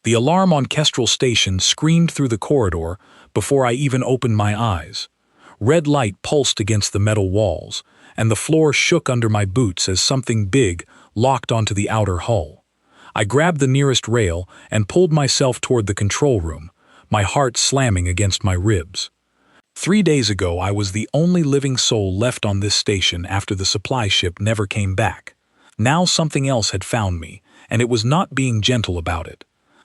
The alarm on Kestrel Station screamed through the corridor before I even opened my eyes. Red light pulsed against the metal walls, and the floor shook under my boots as something big locked onto the outer hull. I grabbed the nearest rail and pulled myself toward the control room, my heart slamming against my ribs. 3 days ago, I was the only living soul left on this station after the supply ship never came back. Now something else had found me, and it was not being gentle about it.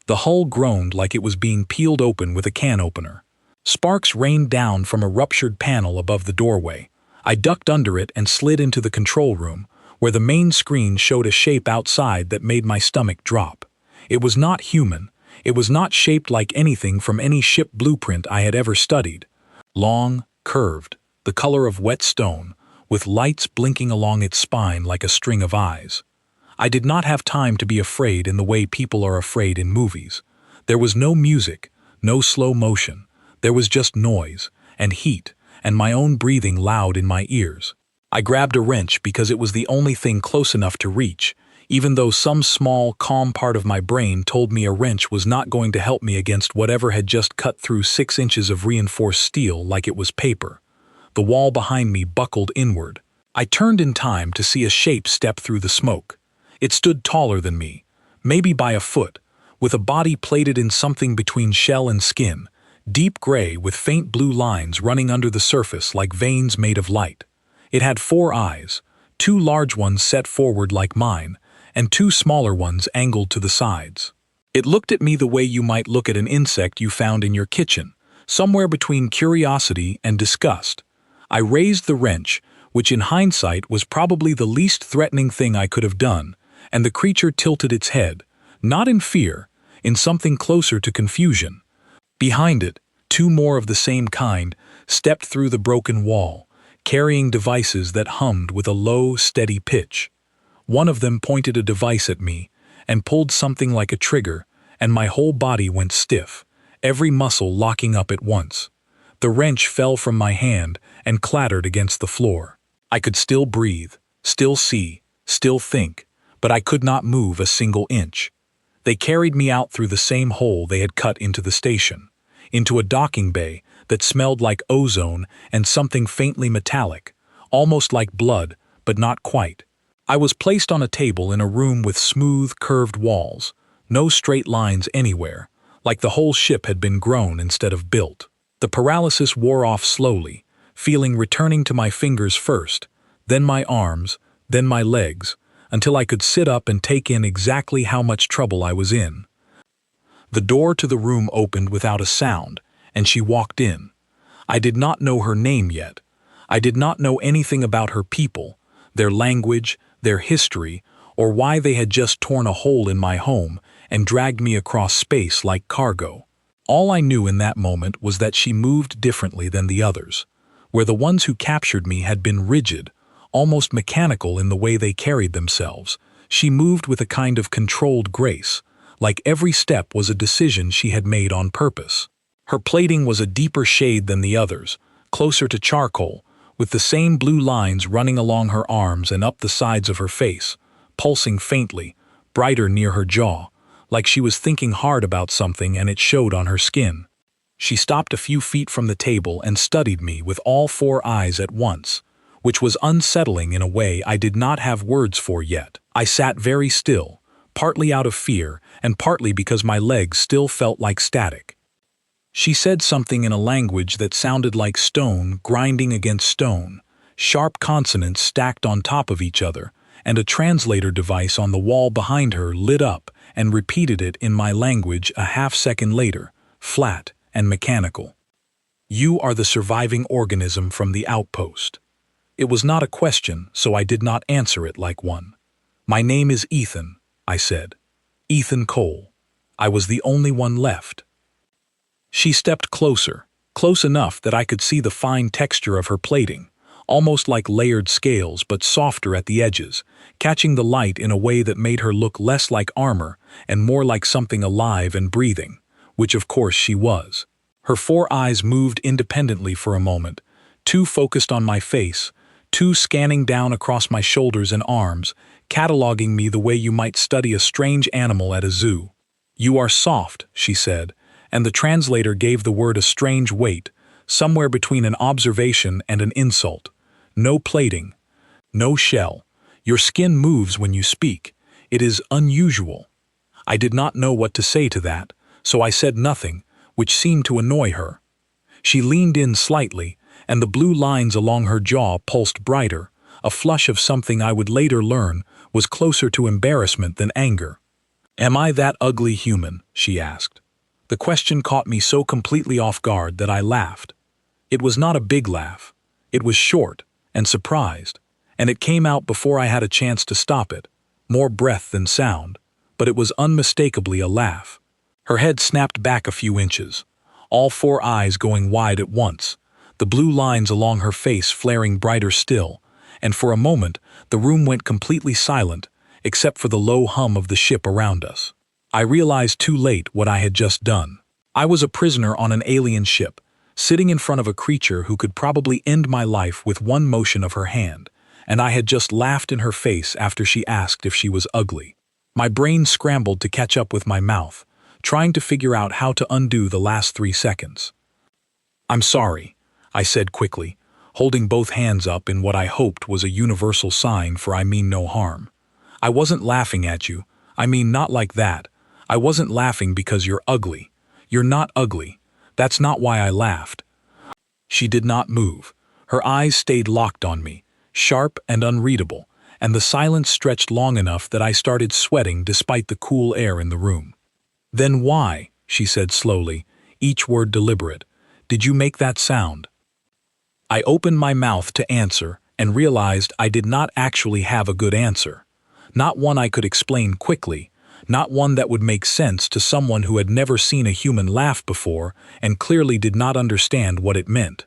The hull groaned like it was being peeled open with a can opener. Sparks rained down from a ruptured panel above the doorway. I ducked under it and slid into the control room, where the main screen showed a shape outside that made my stomach drop. It was not human. It was not shaped like anything from any ship blueprint I had ever studied. Long, curved, the color of wet stone, with lights blinking along its spine like a string of eyes. I did not have time to be afraid in the way people are afraid in movies. There was no music, no slow motion. There was just noise, and heat, and my own breathing loud in my ears. I grabbed a wrench because it was the only thing close enough to reach, even though some small, calm part of my brain told me a wrench was not going to help me against whatever had just cut through 6 inches of reinforced steel like it was paper. The wall behind me buckled inward. I turned in time to see a shape step through the smoke. It stood taller than me, maybe by a foot, with a body plated in something between shell and skin, deep gray with faint blue lines running under the surface like veins made of light. It had 4 eyes, 2 large ones set forward like mine, and 2 smaller ones angled to the sides. It looked at me the way you might look at an insect you found in your kitchen, somewhere between curiosity and disgust. I raised the wrench, which in hindsight was probably the least threatening thing I could have done, and the creature tilted its head, not in fear, in something closer to confusion. Behind it, 2 more of the same kind stepped through the broken wall, carrying devices that hummed with a low, steady pitch. One of them pointed a device at me and pulled something like a trigger, and my whole body went stiff, every muscle locking up at once. The wrench fell from my hand and clattered against the floor. I could still breathe, still see, still think, but I could not move a single inch. They carried me out through the same hole they had cut into the station, into a docking bay that smelled like ozone and something faintly metallic, almost like blood, but not quite. I was placed on a table in a room with smooth, curved walls, no straight lines anywhere, like the whole ship had been grown instead of built. The paralysis wore off slowly, feeling returning to my fingers first, then my arms, then my legs, until I could sit up and take in exactly how much trouble I was in. The door to the room opened without a sound, and she walked in. I did not know her name yet. I did not know anything about her people, their language, their history, or why they had just torn a hole in my home and dragged me across space like cargo. All I knew in that moment was that she moved differently than the others, where the ones who captured me had been rigid, almost mechanical in the way they carried themselves. She moved with a kind of controlled grace, like every step was a decision she had made on purpose. Her plating was a deeper shade than the others, closer to charcoal, with the same blue lines running along her arms and up the sides of her face, pulsing faintly, brighter near her jaw, like she was thinking hard about something and it showed on her skin. She stopped a few feet from the table and studied me with all 4 eyes at once, which was unsettling in a way I did not have words for yet. I sat very still, partly out of fear and partly because my legs still felt like static. She said something in a language that sounded like stone grinding against stone, sharp consonants stacked on top of each other, and a translator device on the wall behind her lit up and repeated it in my language a half-second later, flat and mechanical. "You are the surviving organism from the outpost." It was not a question, so I did not answer it like one. "My name is Ethan," I said. "Ethan Cole. I was the only one left." She stepped closer, close enough that I could see the fine texture of her plating, almost like layered scales but softer at the edges, catching the light in a way that made her look less like armor and more like something alive and breathing, which of course she was. Her 4 eyes moved independently for a moment, 2 focused on my face, 2 scanning down across my shoulders and arms, cataloging me the way you might study a strange animal at a zoo. "You are soft," she said, and the translator gave the word a strange weight, somewhere between an observation and an insult. "No plating. No shell. Your skin moves when you speak. It is unusual." I did not know what to say to that, so I said nothing, which seemed to annoy her. She leaned in slightly, and the blue lines along her jaw pulsed brighter. A flush of something I would later learn was closer to embarrassment than anger. "Am I that ugly human?" she asked. The question caught me so completely off guard that I laughed. It was not a big laugh. It was short and surprised, and it came out before I had a chance to stop it. More breath than sound, but it was unmistakably a laugh. Her head snapped back a few inches, all four eyes going wide at once, the blue lines along her face flaring brighter still, and for a moment the room went completely silent, except for the low hum of the ship around us. I realized too late what I had just done. I was a prisoner on an alien ship, sitting in front of a creature who could probably end my life with one motion of her hand, and I had just laughed in her face after she asked if she was ugly. My brain scrambled to catch up with my mouth, trying to figure out how to undo the last 3 seconds. "I'm sorry," I said quickly, holding both hands up in what I hoped was a universal sign for "I mean no harm." "I wasn't laughing at you. I mean, not like that. I wasn't laughing because you're ugly. You're not ugly. That's not why I laughed." She did not move. Her eyes stayed locked on me, sharp and unreadable, and the silence stretched long enough that I started sweating despite the cool air in the room. "Then why," she said slowly, each word deliberate, "did you make that sound?" I opened my mouth to answer and realized I did not actually have a good answer. Not one I could explain quickly, not one that would make sense to someone who had never seen a human laugh before and clearly did not understand what it meant.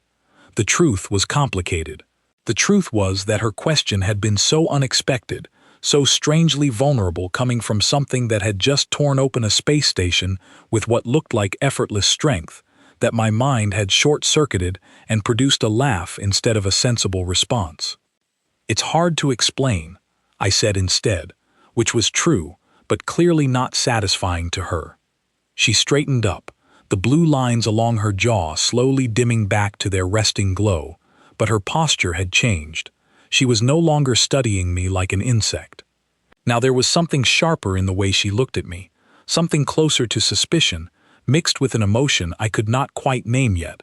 The truth was complicated. The truth was that her question had been so unexpected, so strangely vulnerable, coming from something that had just torn open a space station with what looked like effortless strength, that my mind had short-circuited and produced a laugh instead of a sensible response. "It's hard to explain," I said instead, which was true, but clearly not satisfying to her. She straightened up, the blue lines along her jaw slowly dimming back to their resting glow, but her posture had changed. She was no longer studying me like an insect. Now there was something sharper in the way she looked at me, something closer to suspicion, mixed with an emotion I could not quite name yet.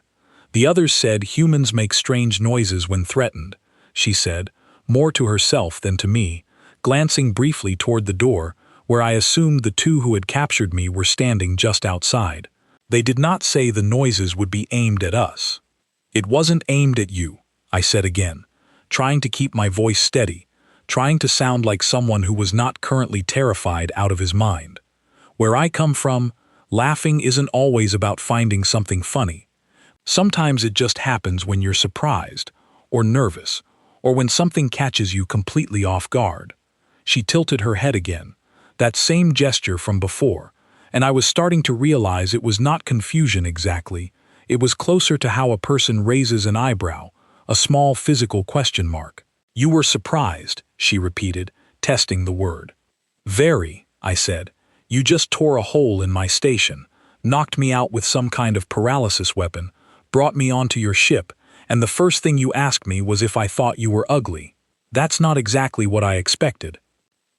"The others said humans make strange noises when threatened," she said, more to herself than to me, glancing briefly toward the door, where I assumed the two who had captured me were standing just outside. "They did not say the noises would be aimed at us." "It wasn't aimed at you," I said again, trying to keep my voice steady, trying to sound like someone who was not currently terrified out of his mind. "Where I come from, laughing isn't always about finding something funny. Sometimes it just happens when you're surprised, or nervous, or when something catches you completely off guard." She tilted her head again, that same gesture from before, and I was starting to realize it was not confusion exactly. It was closer to how a person raises an eyebrow, a small physical question mark. "You were surprised," she repeated, testing the word. "Very," I said. "You just tore a hole in my station, knocked me out with some kind of paralysis weapon, brought me onto your ship, and the first thing you asked me was if I thought you were ugly. That's not exactly what I expected."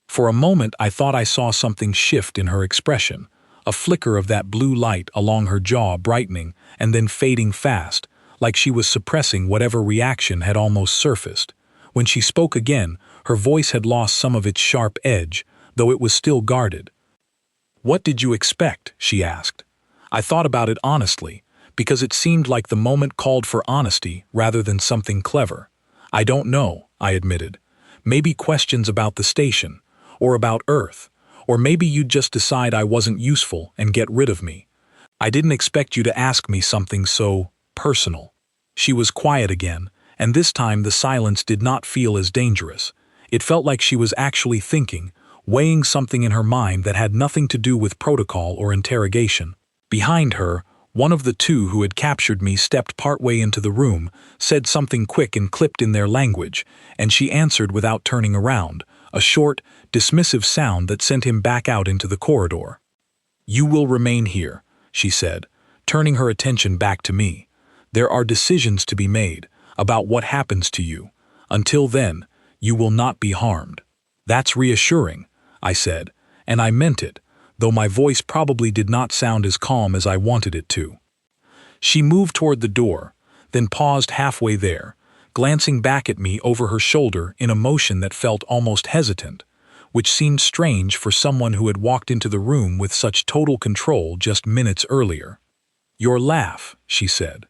For a moment I thought I saw something shift in her expression, a flicker of that blue light along her jaw brightening and then fading fast, like she was suppressing whatever reaction had almost surfaced. When she spoke again, her voice had lost some of its sharp edge, though it was still guarded. "What did you expect?" she asked. I thought about it honestly, because it seemed like the moment called for honesty rather than something clever. "I don't know," I admitted. "Maybe questions about the station, or about Earth, or maybe you'd just decide I wasn't useful and get rid of me. I didn't expect you to ask me something so personal." She was quiet again, and this time the silence did not feel as dangerous. It felt like she was actually thinking, weighing something in her mind that had nothing to do with protocol or interrogation. Behind her, one of the two who had captured me stepped partway into the room, said something quick and clipped in their language, and she answered without turning around, a short, dismissive sound that sent him back out into the corridor. "You will remain here," she said, turning her attention back to me. "There are decisions to be made about what happens to you. Until then, you will not be harmed." "That's reassuring," I said, and I meant it, though my voice probably did not sound as calm as I wanted it to. She moved toward the door, then paused halfway there, glancing back at me over her shoulder in a motion that felt almost hesitant, which seemed strange for someone who had walked into the room with such total control just minutes earlier. "Your laugh," she said.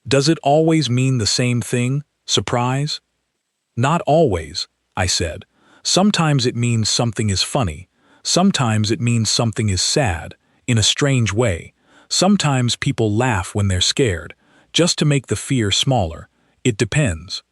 "Does it always mean the same thing? Surprise?" "Not always," I said. "Sometimes it means something is funny. Sometimes it means something is sad, in a strange way. Sometimes people laugh when they're scared, just to make the fear smaller. It depends."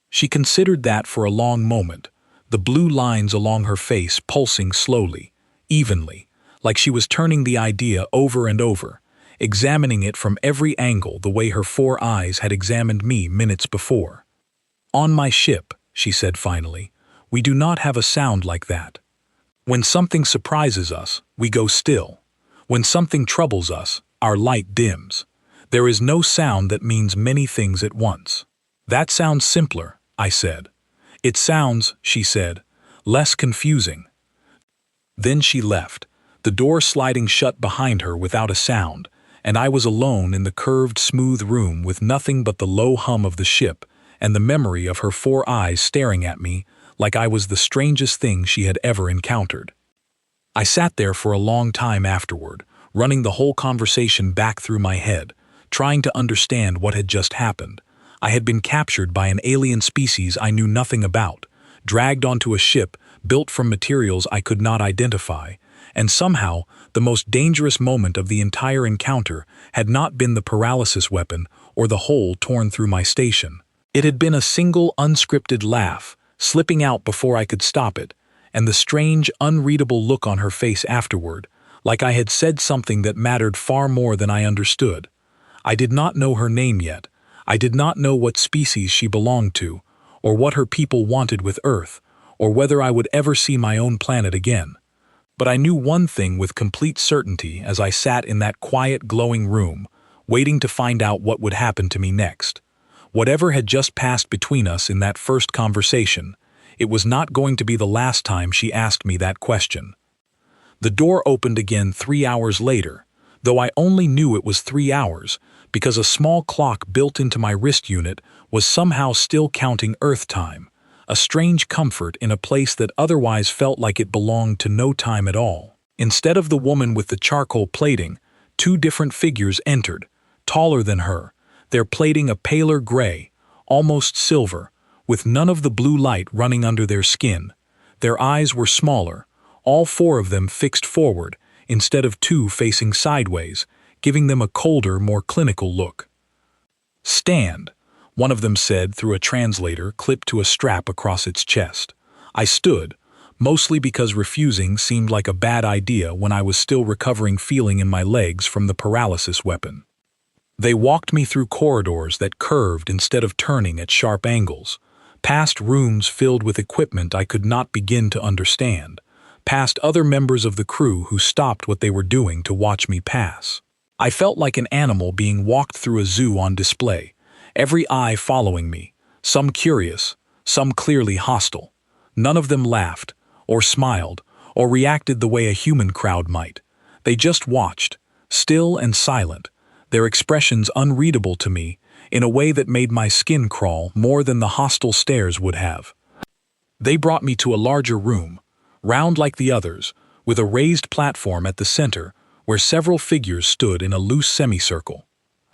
She considered that for a long moment, the blue lines along her face pulsing slowly, evenly, like she was turning the idea over and over, examining it from every angle the way her 4 eyes had examined me minutes before. "On my ship," she said finally, "we do not have a sound like that. When something surprises us, we go still. When something troubles us, our light dims. There is no sound that means many things at once." "That sounds simpler," I said. "It sounds," she said, "less confusing." Then she left, the door sliding shut behind her without a sound, and I was alone in the curved, smooth room with nothing but the low hum of the ship and the memory of her 4 eyes staring at me like I was the strangest thing she had ever encountered. I sat there for a long time afterward, running the whole conversation back through my head, trying to understand what had just happened. I had been captured by an alien species I knew nothing about, dragged onto a ship built from materials I could not identify, and somehow the most dangerous moment of the entire encounter had not been the paralysis weapon or the hole torn through my station. It had been a single unscripted laugh, slipping out before I could stop it, and the strange, unreadable look on her face afterward, like I had said something that mattered far more than I understood. I did not know her name yet. I did not know what species she belonged to, or what her people wanted with Earth, or whether I would ever see my own planet again. But I knew one thing with complete certainty as I sat in that quiet, glowing room, waiting to find out what would happen to me next. Whatever had just passed between us in that first conversation, it was not going to be the last time she asked me that question. The door opened again 3 hours later, though I only knew it was 3 hours because a small clock built into my wrist unit was somehow still counting Earth time, a strange comfort in a place that otherwise felt like it belonged to no time at all. Instead of the woman with the charcoal plating, 2 different figures entered, taller than her, their plating a paler gray, almost silver, with none of the blue light running under their skin. Their eyes were smaller, all 4 of them fixed forward, instead of 2 facing sideways, giving them a colder, more clinical look. "Stand," one of them said through a translator clipped to a strap across its chest. I stood, mostly because refusing seemed like a bad idea when I was still recovering feeling in my legs from the paralysis weapon. They walked me through corridors that curved instead of turning at sharp angles, past rooms filled with equipment I could not begin to understand, past other members of the crew who stopped what they were doing to watch me pass. I felt like an animal being walked through a zoo on display, every eye following me, some curious, some clearly hostile. None of them laughed, or smiled, or reacted the way a human crowd might. They just watched, still and silent, their expressions unreadable to me in a way that made my skin crawl more than the hostile stares would have. They brought me to a larger room, round like the others, with a raised platform at the center where several figures stood in a loose semicircle.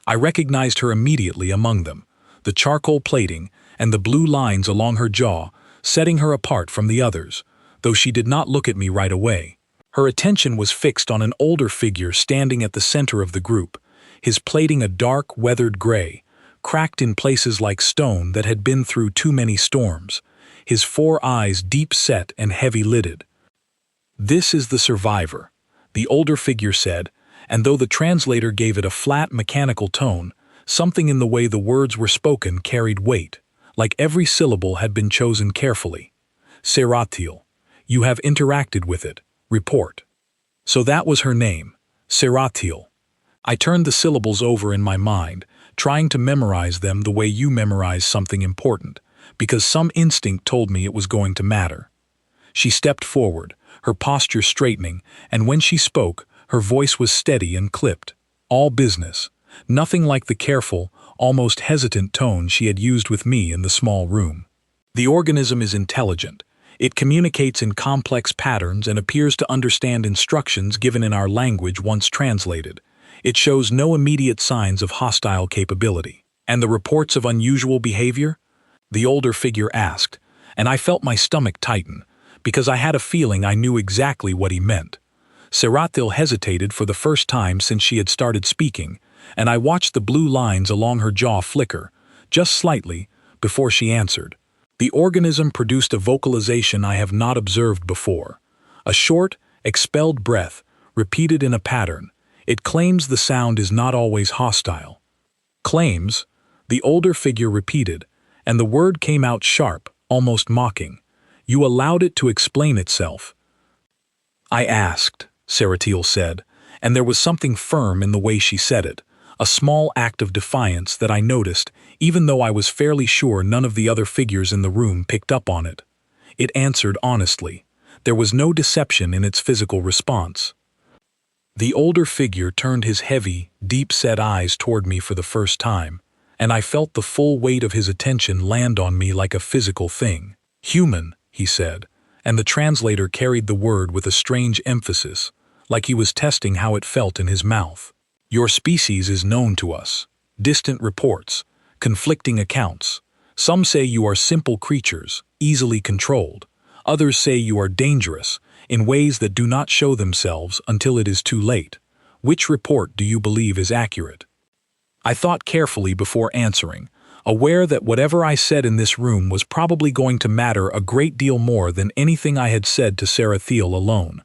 I recognized her immediately among them, the charcoal plating and the blue lines along her jaw setting her apart from the others, though she did not look at me right away. Her attention was fixed on an older figure standing at the center of the group, his plating a dark, weathered gray, cracked in places like stone that had been through too many storms, his 4 eyes deep-set and heavy-lidded. "This is the survivor," the older figure said, and though the translator gave it a flat, mechanical tone, something in the way the words were spoken carried weight, like every syllable had been chosen carefully. "Seratil, you have interacted with it. Report." So that was her name, Seratil. I turned the syllables over in my mind, trying to memorize them the way you memorize something important, because some instinct told me it was going to matter. She stepped forward, her posture straightening, and when she spoke, her voice was steady and clipped. All business. Nothing like the careful, almost hesitant tone she had used with me in the small room. The organism is intelligent. It communicates in complex patterns and appears to understand instructions given in our language once translated. It shows no immediate signs of hostile capability. And the reports of unusual behavior? The older figure asked, and I felt my stomach tighten, because I had a feeling I knew exactly what he meant. Seratil hesitated for the first time since she had started speaking, and I watched the blue lines along her jaw flicker, just slightly, before she answered. The organism produced a vocalization I have not observed before. A short, expelled breath, repeated in a pattern. It claims the sound is not always hostile. Claims, the older figure repeated, and the word came out sharp, almost mocking. You allowed it to explain itself. I asked, Seratil said, and there was something firm in the way she said it, a small act of defiance that I noticed, even though I was fairly sure none of the other figures in the room picked up on it. It answered honestly. There was no deception in its physical response. The older figure turned his heavy, deep-set eyes toward me for the first time, and I felt the full weight of his attention land on me like a physical thing. Human, he said, and the translator carried the word with a strange emphasis, like he was testing how it felt in his mouth. Your species is known to us. Distant reports, conflicting accounts. Some say you are simple creatures, easily controlled. Others say you are dangerous, in ways that do not show themselves until it is too late. Which report do you believe is accurate? I thought carefully before answering, aware that whatever I said in this room was probably going to matter a great deal more than anything I had said to Seratil alone.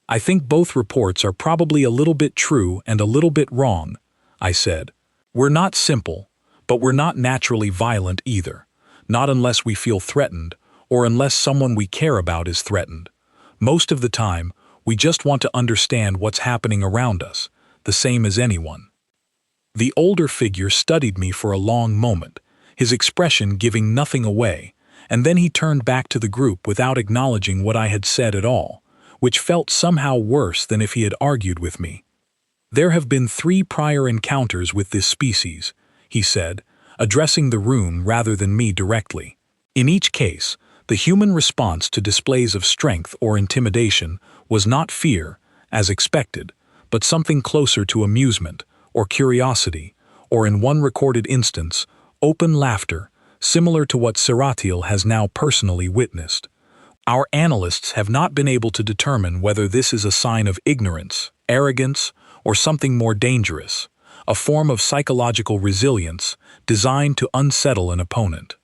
I think both reports are probably a little bit true and a little bit wrong, I said. We're not simple, but we're not naturally violent either, not unless we feel threatened or unless someone we care about is threatened. Most of the time, we just want to understand what's happening around us, the same as anyone. The older figure studied me for a long moment, his expression giving nothing away, and then he turned back to the group without acknowledging what I had said at all, which felt somehow worse than if he had argued with me. There have been 3 prior encounters with this species, he said, addressing the room rather than me directly. In each case, the human response to displays of strength or intimidation was not fear, as expected, but something closer to amusement or curiosity, or in one recorded instance, open laughter, similar to what Seratil has now personally witnessed. Our analysts have not been able to determine whether this is a sign of ignorance, arrogance, or something more dangerous, a form of psychological resilience designed to unsettle an opponent.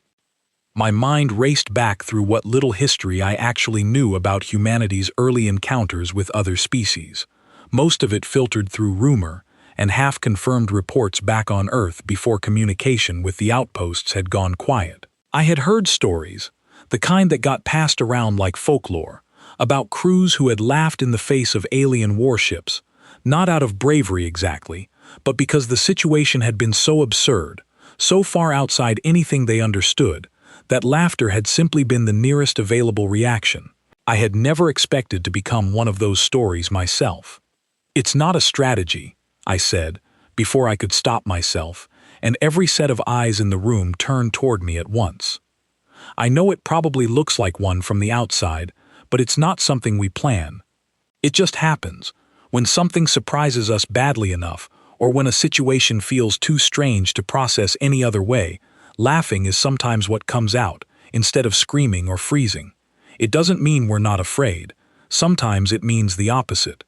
My mind raced back through what little history I actually knew about humanity's early encounters with other species. Most of it filtered through rumor and half-confirmed reports back on Earth before communication with the outposts had gone quiet. I had heard stories, the kind that got passed around like folklore, about crews who had laughed in the face of alien warships, not out of bravery exactly, but because the situation had been so absurd, so far outside anything they understood, that laughter had simply been the nearest available reaction. I had never expected to become one of those stories myself. It's not a strategy, I said, before I could stop myself, and every set of eyes in the room turned toward me at once. I know it probably looks like one from the outside, but it's not something we plan. It just happens, when something surprises us badly enough, or when a situation feels too strange to process any other way. Laughing is sometimes what comes out, instead of screaming or freezing. It doesn't mean we're not afraid. Sometimes it means the opposite.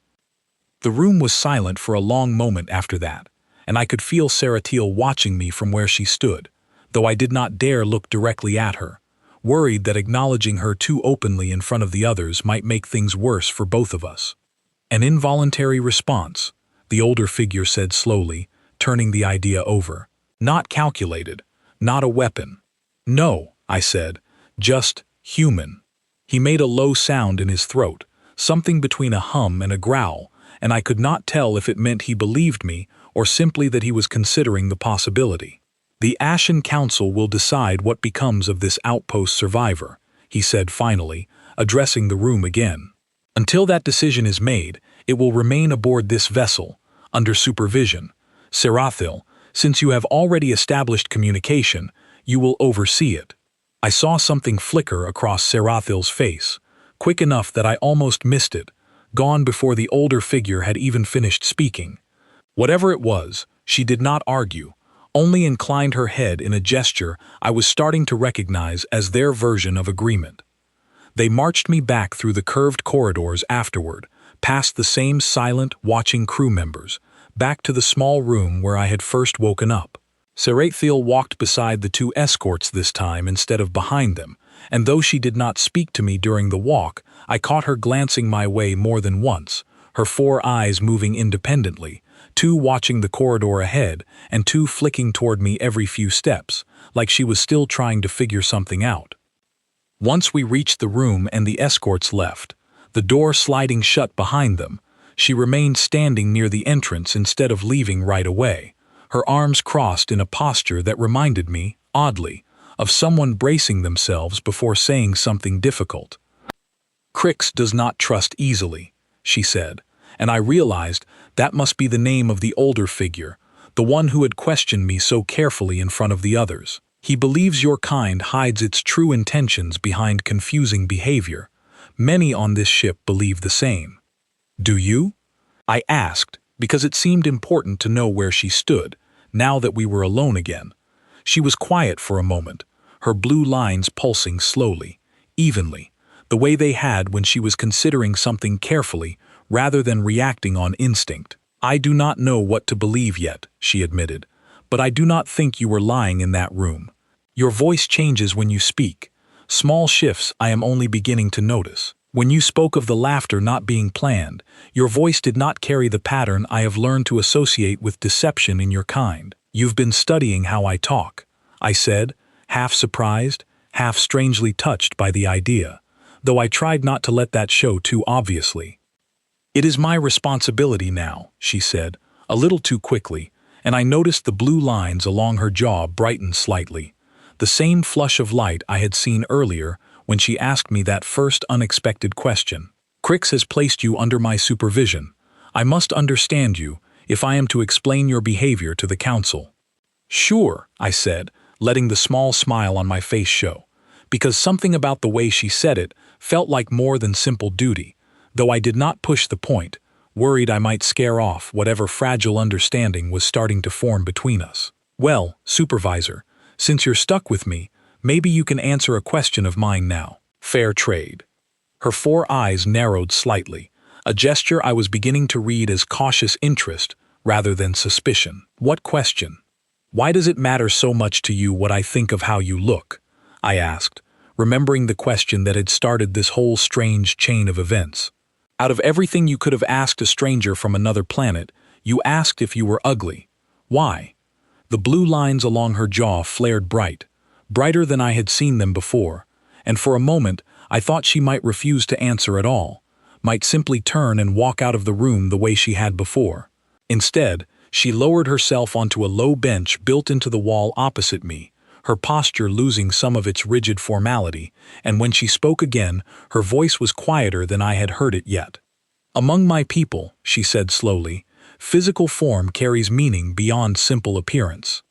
The room was silent for a long moment after that, and I could feel Seratil watching me from where she stood, though I did not dare look directly at her, worried that acknowledging her too openly in front of the others might make things worse for both of us. An involuntary response, the older figure said slowly, turning the idea over. Not calculated. Not a weapon. No, I said, just human. He made a low sound in his throat, something between a hum and a growl, and I could not tell if it meant he believed me or simply that he was considering the possibility. "The Ashen Council will decide what becomes of this outpost survivor," he said finally, addressing the room again. "Until that decision is made, it will remain aboard this vessel, under supervision. Serathil, since you have already established communication, you will oversee it." I saw something flicker across Serathil's face, quick enough that I almost missed it, gone before the older figure had even finished speaking. Whatever it was, she did not argue, only inclined her head in a gesture I was starting to recognize as their version of agreement. They marched me back through the curved corridors afterward, past the same silent, watching crew members, back to the small room where I had first woken up. Serathil walked beside the two escorts this time instead of behind them, and though she did not speak to me during the walk, I caught her glancing my way more than once, her four eyes moving independently, two watching the corridor ahead and two flicking toward me every few steps, like she was still trying to figure something out. Once we reached the room and the escorts left, the door sliding shut behind them, she remained standing near the entrance instead of leaving right away, her arms crossed in a posture that reminded me, oddly, of someone bracing themselves before saying something difficult. "Crix does not trust easily," she said, and I realized that must be the name of the older figure, the one who had questioned me so carefully in front of the others. "He believes your kind hides its true intentions behind confusing behavior. Many on this ship believe the same." "Do you?" I asked, because it seemed important to know where she stood, now that we were alone again. She was quiet for a moment, her blue lines pulsing slowly, evenly, the way they had when she was considering something carefully rather than reacting on instinct. "I do not know what to believe yet," she admitted, "but I do not think you were lying in that room. Your voice changes when you speak. Small shifts I am only beginning to notice. When you spoke of the laughter not being planned, your voice did not carry the pattern I have learned to associate with deception in your kind. You've been studying how I talk," I said, half surprised, half strangely touched by the idea, though I tried not to let that show too obviously. "It is my responsibility now," she said, a little too quickly, and I noticed the blue lines along her jaw brighten slightly, the same flush of light I had seen earlier when she asked me that first unexpected question. "Crix has placed you under my supervision. I must understand you if I am to explain your behavior to the council." "Sure," I said, letting the small smile on my face show, because something about the way she said it felt like more than simple duty, though I did not push the point, worried I might scare off whatever fragile understanding was starting to form between us. "Well, Supervisor, since you're stuck with me, maybe you can answer a question of mine now. Fair trade." Her four eyes narrowed slightly, a gesture I was beginning to read as cautious interest rather than suspicion. "What question?" "Why does it matter so much to you what I think of how you look?" I asked, remembering the question that had started this whole strange chain of events. "Out of everything you could have asked a stranger from another planet, you asked if you were ugly. Why?" The blue lines along her jaw flared brighter than I had seen them before, and for a moment I thought she might refuse to answer at all, might simply turn and walk out of the room the way she had before. Instead, she lowered herself onto a low bench built into the wall opposite me, her posture losing some of its rigid formality, and when she spoke again, her voice was quieter than I had heard it yet. "Among my people," she said slowly, "physical form carries meaning beyond simple appearance.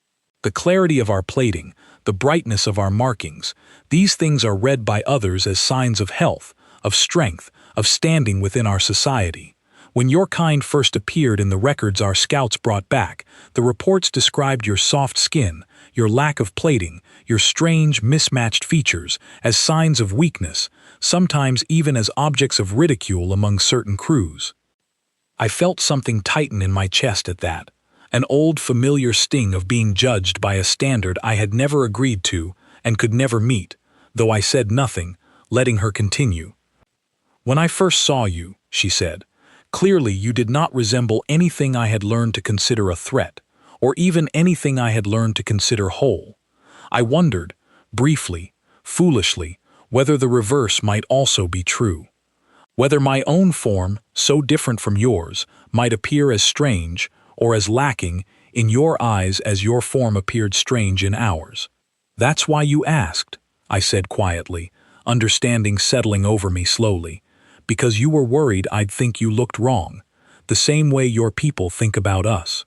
The clarity of our plating, the brightness of our markings, these things are read by others as signs of health, of strength, of standing within our society. When your kind first appeared in the records our scouts brought back, the reports described your soft skin, your lack of plating, your strange, mismatched features as signs of weakness, sometimes even as objects of ridicule among certain crews." I felt something tighten in my chest at that, an old familiar sting of being judged by a standard I had never agreed to and could never meet, though I said nothing, letting her continue. "When I first saw you," she said, "clearly you did not resemble anything I had learned to consider a threat, or even anything I had learned to consider whole. I wondered, briefly, foolishly, whether the reverse might also be true. Whether my own form, so different from yours, might appear as strange, or as lacking, in your eyes as your form appeared strange in ours. That's why you asked, I said quietly, understanding settling over me slowly, because you were worried I'd think you looked wrong, the same way your people think about us.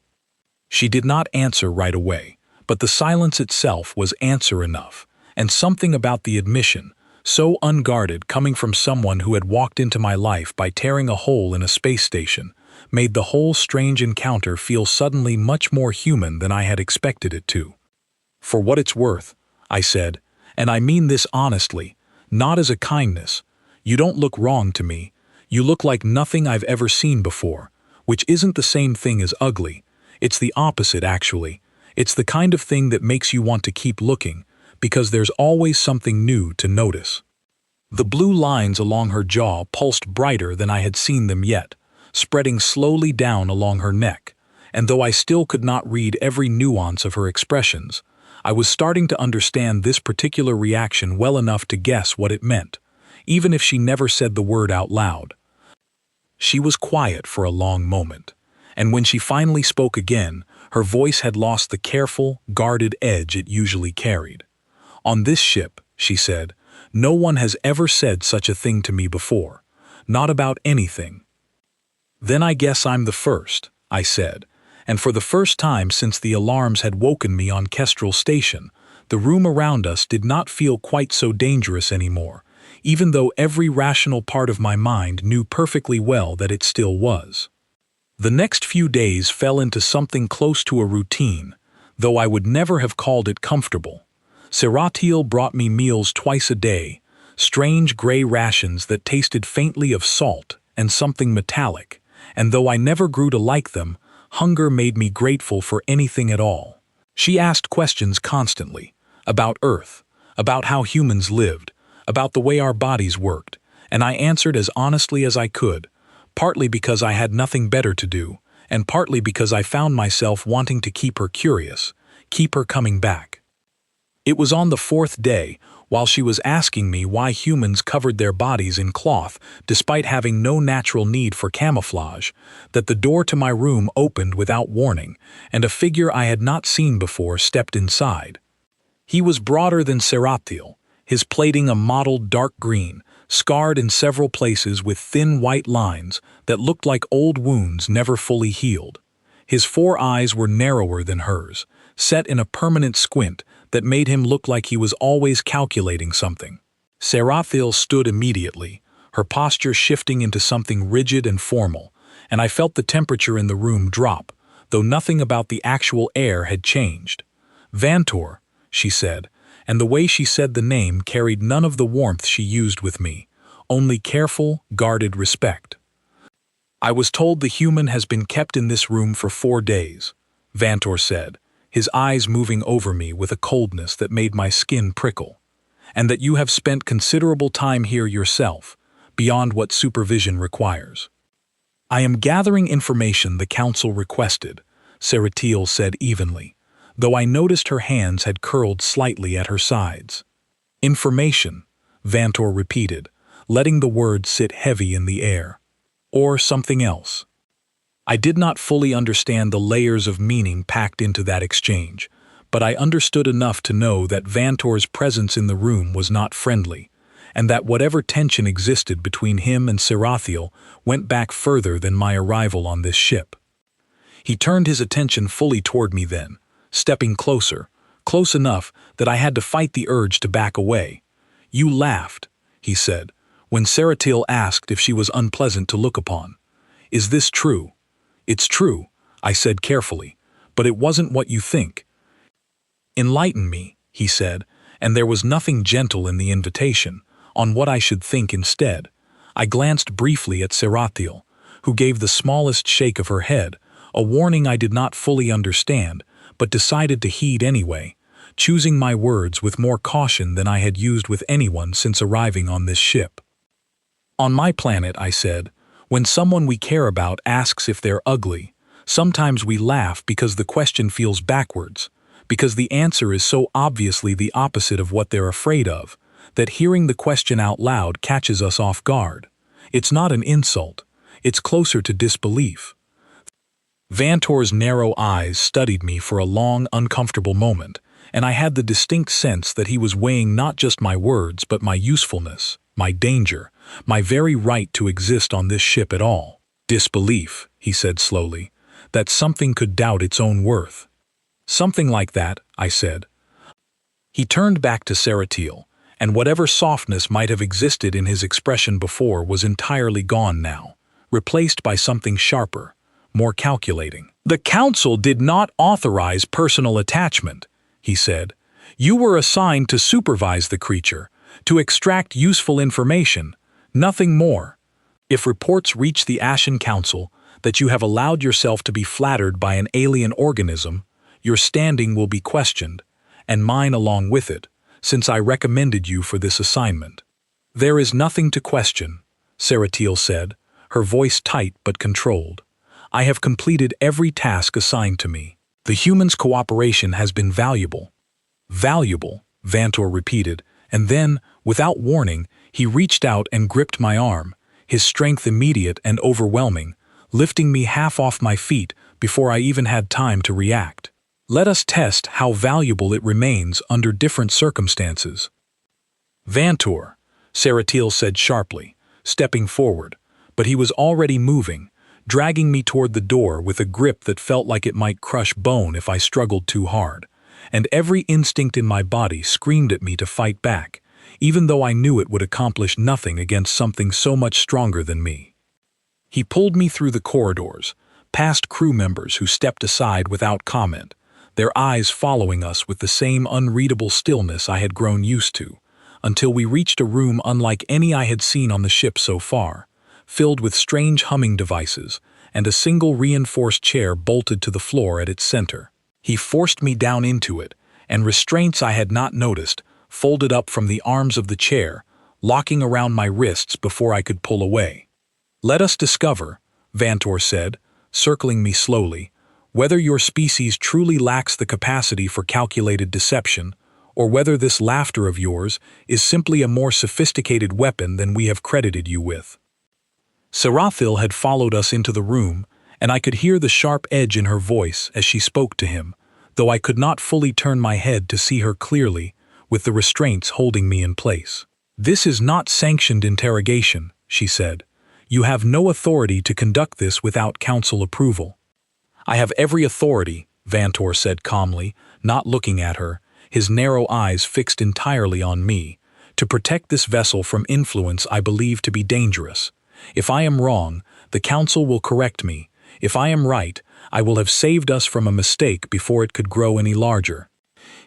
She did not answer right away, but the silence itself was answer enough, and something about the admission, so unguarded coming from someone who had walked into my life by tearing a hole in a space station, made the whole strange encounter feel suddenly much more human than I had expected it to. For what it's worth, I said, and I mean this honestly, not as a kindness, you don't look wrong to me, you look like nothing I've ever seen before, which isn't the same thing as ugly, it's the opposite actually. It's the kind of thing that makes you want to keep looking, because there's always something new to notice. The blue lines along her jaw pulsed brighter than I had seen them yet, spreading slowly down along her neck, and though I still could not read every nuance of her expressions, I was starting to understand this particular reaction well enough to guess what it meant, even if she never said the word out loud. She was quiet for a long moment, and when she finally spoke again, her voice had lost the careful, guarded edge it usually carried. On this ship, she said, no one has ever said such a thing to me before, not about anything. Then I guess I'm the first, I said, and for the first time since the alarms had woken me on Kestrel Station, the room around us did not feel quite so dangerous anymore, even though every rational part of my mind knew perfectly well that it still was. The next few days fell into something close to a routine, though I would never have called it comfortable. Seratiel brought me meals twice a day, strange gray rations that tasted faintly of salt and something metallic, and though I never grew to like them, hunger made me grateful for anything at all. She asked questions constantly, about Earth, about how humans lived, about the way our bodies worked, and I answered as honestly as I could, partly because I had nothing better to do, and partly because I found myself wanting to keep her curious, keep her coming back. It was on the fourth day, while she was asking me why humans covered their bodies in cloth despite having no natural need for camouflage, that the door to my room opened without warning, and a figure I had not seen before stepped inside. He was broader than Seratiel, his plating a mottled dark green, scarred in several places with thin white lines that looked like old wounds never fully healed. His 4 eyes were narrower than hers, set in a permanent squint that made him look like he was always calculating something. Seratiel stood immediately, her posture shifting into something rigid and formal, and I felt the temperature in the room drop, though nothing about the actual air had changed. "Vantor," she said, and the way she said the name carried none of the warmth she used with me, only careful, guarded respect. "I was told the human has been kept in this room for 4 days, Vantor said, his eyes moving over me with a coldness that made my skin prickle, and that you have spent considerable time here yourself, beyond what supervision requires. "I am gathering information the Council requested," Seratiel said evenly, though I noticed her hands had curled slightly at her sides. "Information," Vantor repeated, letting the word sit heavy in the air. "Or something else." I did not fully understand the layers of meaning packed into that exchange, but I understood enough to know that Vantor's presence in the room was not friendly, and that whatever tension existed between him and Seratiel went back further than my arrival on this ship. He turned his attention fully toward me then, stepping closer, close enough that I had to fight the urge to back away. "You laughed," he said, when Seratiel asked if she was unpleasant to look upon. "Is this true?" "It's true," I said carefully, "but it wasn't what you think." "Enlighten me," he said, and there was nothing gentle in the invitation, on what I should think instead. I glanced briefly at Seratiel, who gave the smallest shake of her head, a warning I did not fully understand, but decided to heed anyway, choosing my words with more caution than I had used with anyone since arriving on this ship. "On my planet," I said, "when someone we care about asks if they're ugly, sometimes we laugh because the question feels backwards, because the answer is so obviously the opposite of what they're afraid of, that hearing the question out loud catches us off guard. It's not an insult. It's closer to disbelief. Vantor's narrow eyes studied me for a long, uncomfortable moment, and I had the distinct sense that he was weighing not just my words but my usefulness, my danger, my very right to exist on this ship at all. Disbelief, he said slowly, that something could doubt its own worth. Something like that, I said. He turned back to Saratil, and whatever softness might have existed in his expression before was entirely gone now, replaced by something sharper, more calculating. The Council did not authorize personal attachment, he said. You were assigned to supervise the creature, to extract useful information, nothing more. If reports reach the Ashen Council that you have allowed yourself to be flattered by an alien organism, your standing will be questioned, and mine along with it, since I recommended you for this assignment. There is nothing to question, Saratil said, her voice tight but controlled. I have completed every task assigned to me. The humans' cooperation has been valuable. Valuable, Vantor repeated, and then, without warning, he reached out and gripped my arm, his strength immediate and overwhelming, lifting me half off my feet before I even had time to react. Let us test how valuable it remains under different circumstances. Vantor, Saratil said sharply, stepping forward, but he was already moving, dragging me toward the door with a grip that felt like it might crush bone if I struggled too hard, and every instinct in my body screamed at me to fight back, even though I knew it would accomplish nothing against something so much stronger than me. He pulled me through the corridors, past crew members who stepped aside without comment, their eyes following us with the same unreadable stillness I had grown used to, until we reached a room unlike any I had seen on the ship so far, filled with strange humming devices and a single reinforced chair bolted to the floor at its center. He forced me down into it, and restraints I had not noticed folded up from the arms of the chair, locking around my wrists before I could pull away. Let us discover, Vantor said, circling me slowly, whether your species truly lacks the capacity for calculated deception, or whether this laughter of yours is simply a more sophisticated weapon than we have credited you with. Saratil had followed us into the room, and I could hear the sharp edge in her voice as she spoke to him, though I could not fully turn my head to see her clearly, with the restraints holding me in place. This is not sanctioned interrogation, she said. You have no authority to conduct this without council approval. I have every authority, Vantor said calmly, not looking at her, his narrow eyes fixed entirely on me, to protect this vessel from influence I believe to be dangerous. If I am wrong, the council will correct me. If I am right, I will have saved us from a mistake before it could grow any larger.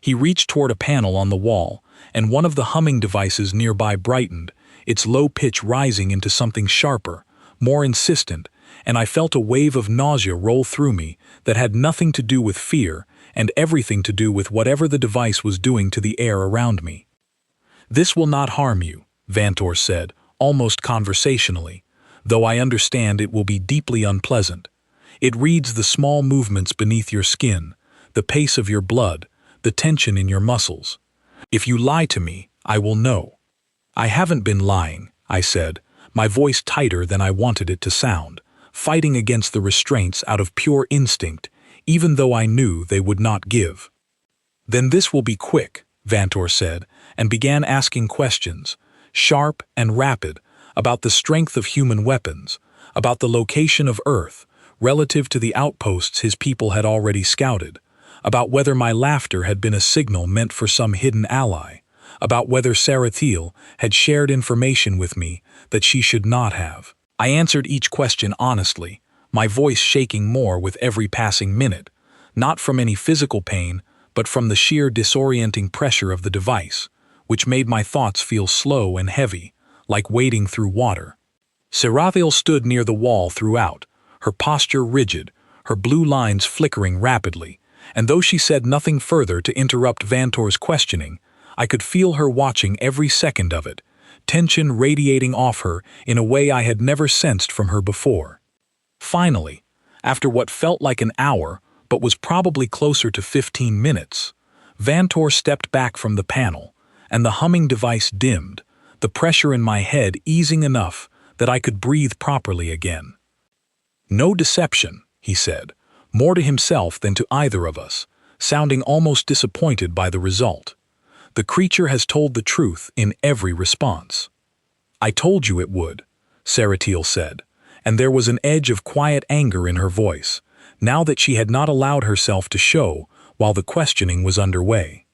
He reached toward a panel on the wall, and one of the humming devices nearby brightened, its low pitch rising into something sharper, more insistent, and I felt a wave of nausea roll through me that had nothing to do with fear and everything to do with whatever the device was doing to the air around me. This will not harm you, Vantor said, almost conversationally, though I understand it will be deeply unpleasant. It reads the small movements beneath your skin, the pace of your blood, the tension in your muscles. If you lie to me, I will know. I haven't been lying, I said, my voice tighter than I wanted it to sound, fighting against the restraints out of pure instinct, even though I knew they would not give. Then this will be quick, Vantor said, and began asking questions, sharp and rapid, about the strength of human weapons, about the location of Earth, relative to the outposts his people had already scouted, about whether my laughter had been a signal meant for some hidden ally, about whether Saratil had shared information with me that she should not have. I answered each question honestly, my voice shaking more with every passing minute, not from any physical pain, but from the sheer disorienting pressure of the device, which made my thoughts feel slow and heavy, like wading through water. Saratil stood near the wall throughout, her posture rigid, her blue lines flickering rapidly, and though she said nothing further to interrupt Vantor's questioning, I could feel her watching every second of it, tension radiating off her in a way I had never sensed from her before. Finally, after what felt like an hour, but was probably closer to 15 minutes, Vantor stepped back from the panel, and the humming device dimmed, the pressure in my head easing enough that I could breathe properly again. "No deception," he said, more to himself than to either of us, sounding almost disappointed by the result. "The creature has told the truth in every response." "I told you it would," Saratil said, and there was an edge of quiet anger in her voice, now that she had not allowed herself to show while the questioning was underway.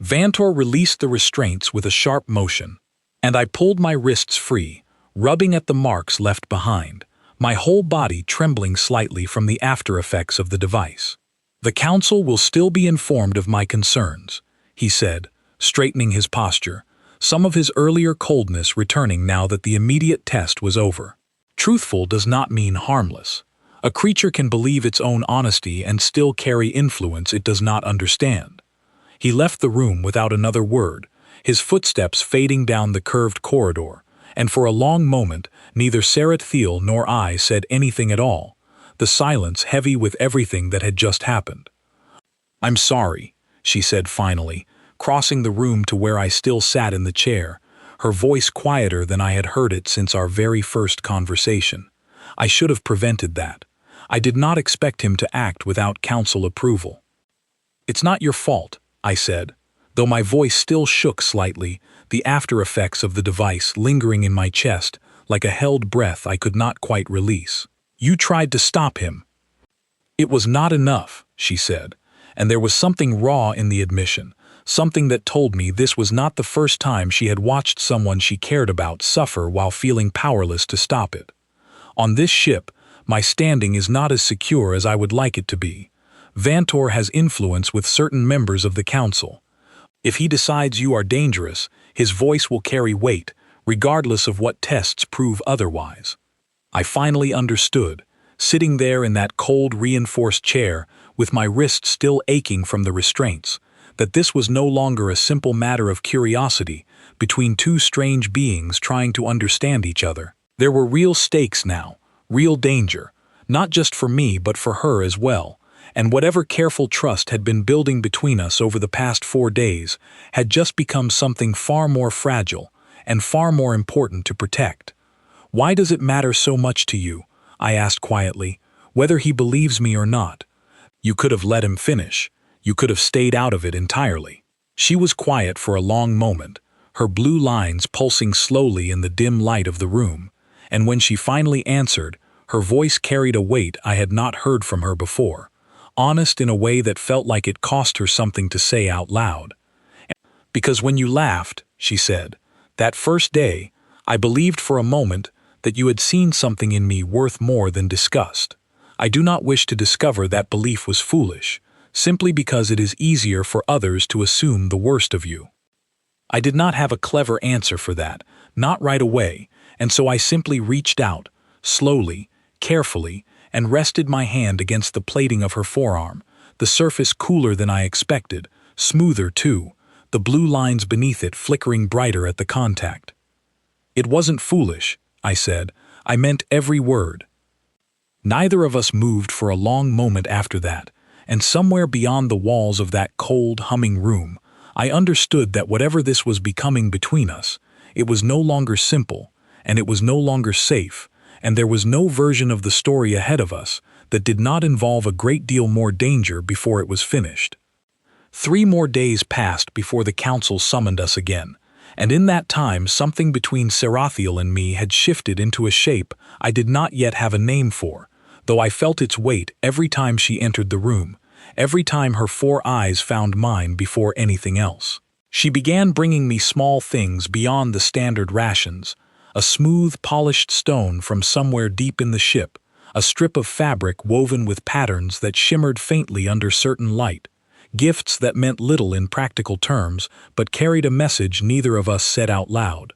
Vantor released the restraints with a sharp motion, and I pulled my wrists free, rubbing at the marks left behind, my whole body trembling slightly from the after-effects of the device. "The Council will still be informed of my concerns," he said, straightening his posture, some of his earlier coldness returning now that the immediate test was over. "Truthful does not mean harmless. A creature can believe its own honesty and still carry influence it does not understand." He left the room without another word, his footsteps fading down the curved corridor, and for a long moment neither Saratil nor I said anything at all, the silence heavy with everything that had just happened. "I'm sorry," she said finally, crossing the room to where I still sat in the chair, her voice quieter than I had heard it since our very first conversation. "I should have prevented that. I did not expect him to act without council approval." "It's not your fault," I said, though my voice still shook slightly, the after-effects of the device lingering in my chest like a held breath I could not quite release. "You tried to stop him." "It was not enough," she said, and there was something raw in the admission, something that told me this was not the first time she had watched someone she cared about suffer while feeling powerless to stop it. "On this ship, my standing is not as secure as I would like it to be. Vantor has influence with certain members of the Council. If he decides you are dangerous, his voice will carry weight, regardless of what tests prove otherwise." I finally understood, sitting there in that cold reinforced chair, with my wrists still aching from the restraints, that this was no longer a simple matter of curiosity between two strange beings trying to understand each other. There were real stakes now, real danger, not just for me but for her as well, and whatever careful trust had been building between us over the past 4 days had just become something far more fragile and far more important to protect. "Why does it matter so much to you?" I asked quietly, "whether he believes me or not?" "You could have let him finish. You could have stayed out of it entirely." She was quiet for a long moment, her blue lines pulsing slowly in the dim light of the room, and when she finally answered, her voice carried a weight I had not heard from her before, honest in a way that felt like it cost her something to say out loud. "Because when you laughed," she said, "that first day, I believed for a moment that you had seen something in me worth more than disgust. I do not wish to discover that belief was foolish, simply because it is easier for others to assume the worst of you." I did not have a clever answer for that, not right away, and so I simply reached out, slowly, carefully, and rested my hand against the plating of her forearm, the surface cooler than I expected, smoother too, the blue lines beneath it flickering brighter at the contact. "It wasn't foolish," I said. "I meant every word." Neither of us moved for a long moment after that, and somewhere beyond the walls of that cold, humming room, I understood that whatever this was becoming between us, it was no longer simple, and it was no longer safe, and there was no version of the story ahead of us that did not involve a great deal more danger before it was finished. 3 more days passed before the Council summoned us again, and in that time something between Saratil and me had shifted into a shape I did not yet have a name for, though I felt its weight every time she entered the room, every time her 4 eyes found mine before anything else. She began bringing me small things beyond the standard rations, a smooth, polished stone from somewhere deep in the ship, a strip of fabric woven with patterns that shimmered faintly under certain light, gifts that meant little in practical terms but carried a message neither of us said out loud.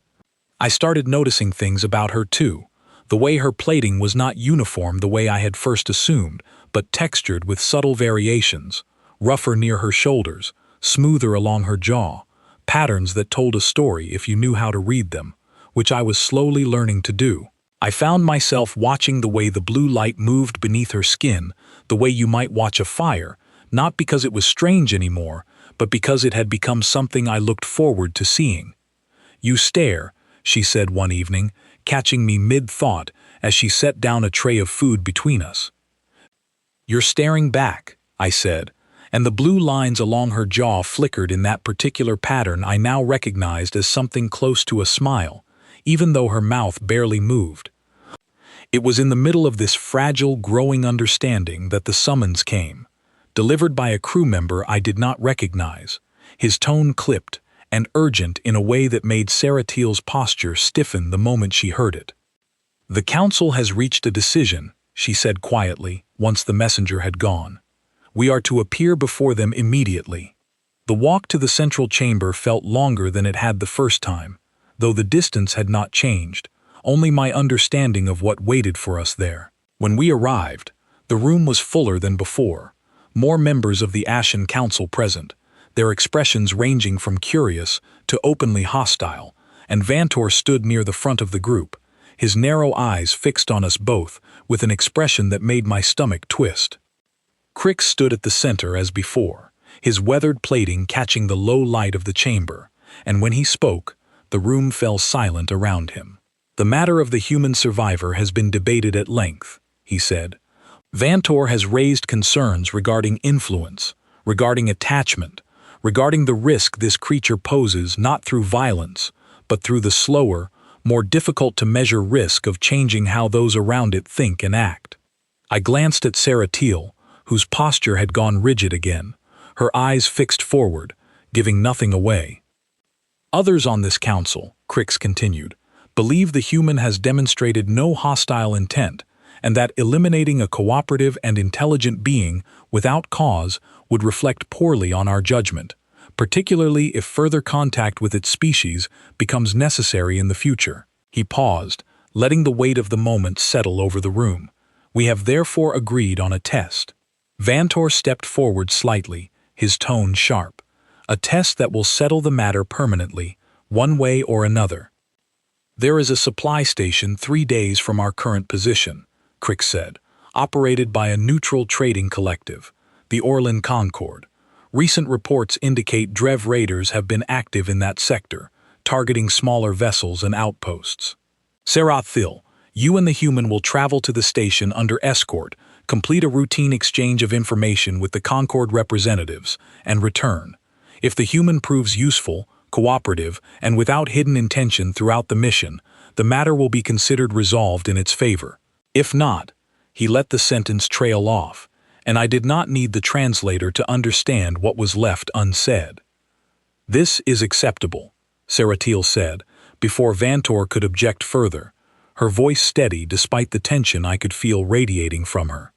I started noticing things about her too, the way her plating was not uniform the way I had first assumed, but textured with subtle variations, rougher near her shoulders, smoother along her jaw, patterns that told a story if you knew how to read them, which I was slowly learning to do. I found myself watching the way the blue light moved beneath her skin, the way you might watch a fire, not because it was strange anymore, but because it had become something I looked forward to seeing. "You stare," she said one evening, catching me mid-thought as she set down a tray of food between us. "You're staring back," I said, and the blue lines along her jaw flickered in that particular pattern I now recognized as something close to a smile, even though her mouth barely moved. It was in the middle of this fragile, growing understanding that the summons came, delivered by a crew member I did not recognize, his tone clipped and urgent in a way that made Seratiel's posture stiffen the moment she heard it. "The Council has reached a decision," she said quietly, once the messenger had gone. "We are to appear before them immediately." The walk to the central chamber felt longer than it had the first time, though the distance had not changed, only my understanding of what waited for us there. When we arrived, the room was fuller than before, more members of the Ashen Council present, their expressions ranging from curious to openly hostile, and Vantor stood near the front of the group, his narrow eyes fixed on us both with an expression that made my stomach twist. Crix stood at the center as before, his weathered plating catching the low light of the chamber, and when he spoke, the room fell silent around him. "The matter of the human survivor has been debated at length," he said. "Vantor has raised concerns regarding influence, regarding attachment, regarding the risk this creature poses not through violence, but through the slower, more difficult-to-measure risk of changing how those around it think and act." I glanced at Seratiel, whose posture had gone rigid again, her eyes fixed forward, giving nothing away. "Others on this council," Crix continued, "believe the human has demonstrated no hostile intent, and that eliminating a cooperative and intelligent being without cause would reflect poorly on our judgment, particularly if further contact with its species becomes necessary in the future." He paused, letting the weight of the moment settle over the room. "We have therefore agreed on a test." Vantor stepped forward slightly, his tone sharp. "A test that will settle the matter permanently, one way or another." "There is a supply station 3 days from our current position," Crix said, "operated by a neutral trading collective, the Orlin Concord. Recent reports indicate Drev raiders have been active in that sector, targeting smaller vessels and outposts. Seratiel, you and the human will travel to the station under escort, complete a routine exchange of information with the Concord representatives, and return. If the human proves useful, cooperative, and without hidden intention throughout the mission, the matter will be considered resolved in its favor. If not," he let the sentence trail off, and I did not need the translator to understand what was left unsaid. "This is acceptable," Seratiel said, before Vantor could object further, her voice steady despite the tension I could feel radiating from her.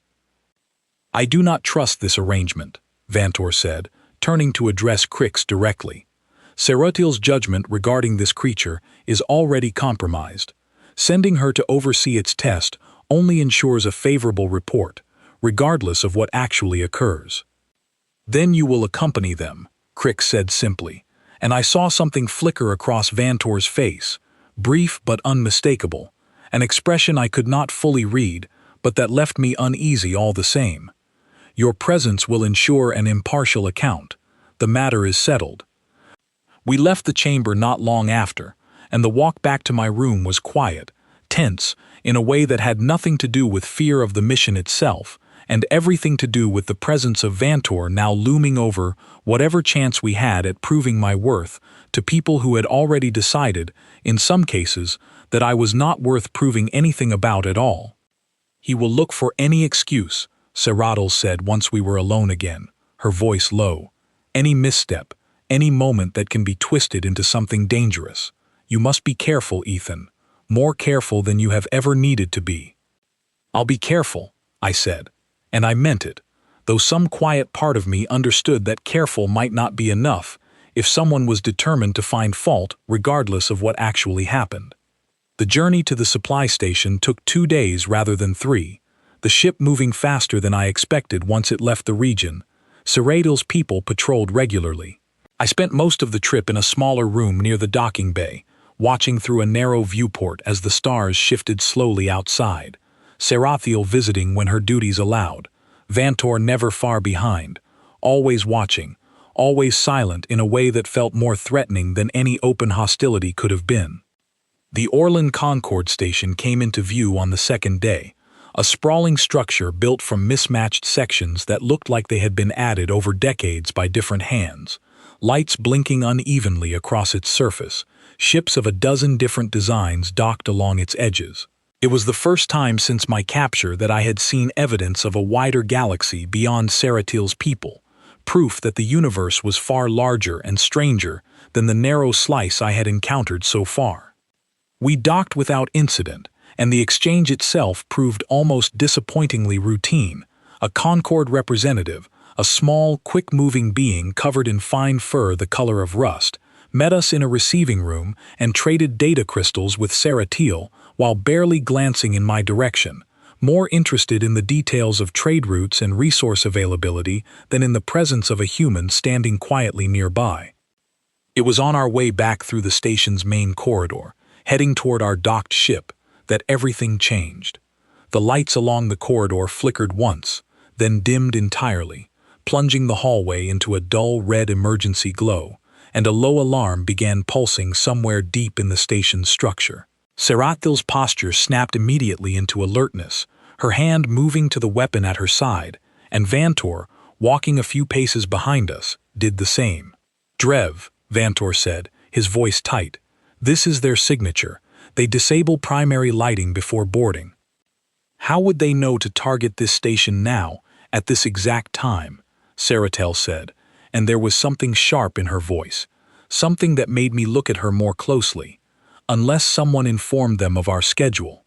"I do not trust this arrangement," Vantor said, turning to address Crix directly. "Seratiel's judgment regarding this creature is already compromised. Sending her to oversee its test only ensures a favorable report, regardless of what actually occurs." "Then you will accompany them," Crix said simply, and I saw something flicker across Vantor's face, brief but unmistakable, an expression I could not fully read, but that left me uneasy all the same. "Your presence will ensure an impartial account. The matter is settled." We left the chamber not long after, and the walk back to my room was quiet, tense, in a way that had nothing to do with fear of the mission itself, and everything to do with the presence of Vantor now looming over whatever chance we had at proving my worth to people who had already decided, in some cases, that I was not worth proving anything about at all. "He will look for any excuse," Seratiel said once we were alone again, her voice low. "Any misstep, any moment that can be twisted into something dangerous. You must be careful, Ethan, more careful than you have ever needed to be." "I'll be careful," I said, and I meant it, though some quiet part of me understood that careful might not be enough if someone was determined to find fault regardless of what actually happened. The journey to the supply station took 2 days rather than 3, the ship moving faster than I expected once it left the region. Seratiel's people patrolled regularly. I spent most of the trip in a smaller room near the docking bay, watching through a narrow viewport as the stars shifted slowly outside, Seratiel visiting when her duties allowed, Vantor never far behind, always watching, always silent in a way that felt more threatening than any open hostility could have been. The Orlan Concord station came into view on the second day, a sprawling structure built from mismatched sections that looked like they had been added over decades by different hands, lights blinking unevenly across its surface, ships of a dozen different designs docked along its edges. It was the first time since my capture that I had seen evidence of a wider galaxy beyond Saratil's people, proof that the universe was far larger and stranger than the narrow slice I had encountered so far. We docked without incident, and the exchange itself proved almost disappointingly routine. A Concord representative, a small, quick-moving being covered in fine fur the color of rust, met us in a receiving room and traded data crystals with Saratil while barely glancing in my direction, more interested in the details of trade routes and resource availability than in the presence of a human standing quietly nearby. It was on our way back through the station's main corridor, heading toward our docked ship, that everything changed. The lights along the corridor flickered once, then dimmed entirely, plunging the hallway into a dull red emergency glow, and a low alarm began pulsing somewhere deep in the station's structure. Saratil's posture snapped immediately into alertness, her hand moving to the weapon at her side, and Vantor, walking a few paces behind us, did the same. "Drev," Vantor said, his voice tight. "This is their signature. They disable primary lighting before boarding." "How would they know to target this station now, at this exact time?" Saratil said, and there was something sharp in her voice, something that made me look at her more closely. "Unless someone informed them of our schedule."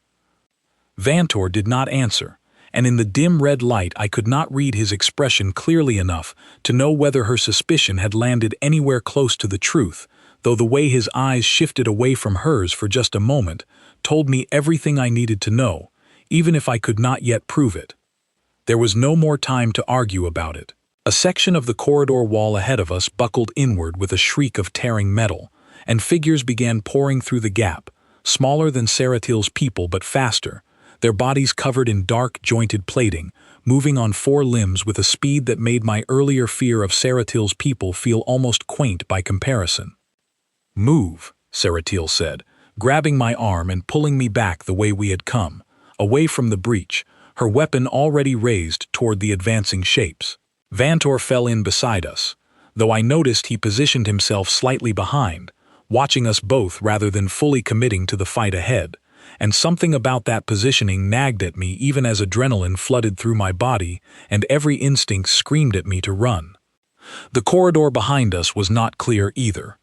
Vantor did not answer, and in the dim red light I could not read his expression clearly enough to know whether her suspicion had landed anywhere close to the truth, though the way his eyes shifted away from hers for just a moment told me everything I needed to know, even if I could not yet prove it. There was no more time to argue about it. A section of the corridor wall ahead of us buckled inward with a shriek of tearing metal, and figures began pouring through the gap, smaller than Saratil's people but faster, their bodies covered in dark, jointed plating, moving on four limbs with a speed that made my earlier fear of Saratil's people feel almost quaint by comparison. "Move," Saratil said, grabbing my arm and pulling me back the way we had come, away from the breach, her weapon already raised toward the advancing shapes. Vantor fell in beside us, though I noticed he positioned himself slightly behind, watching us both rather than fully committing to the fight ahead, and something about that positioning nagged at me even as adrenaline flooded through my body and every instinct screamed at me to run. The corridor behind us was not clear either.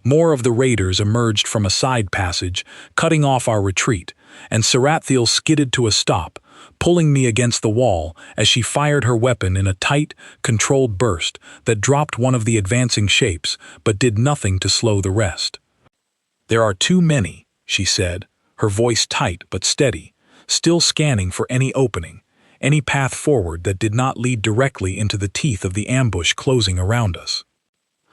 More of the raiders emerged from a side passage, cutting off our retreat, and Saratil skidded to a stop, pulling me against the wall as she fired her weapon in a tight, controlled burst that dropped one of the advancing shapes but did nothing to slow the rest. "There are too many," she said, her voice tight but steady, still scanning for any opening, any path forward that did not lead directly into the teeth of the ambush closing around us.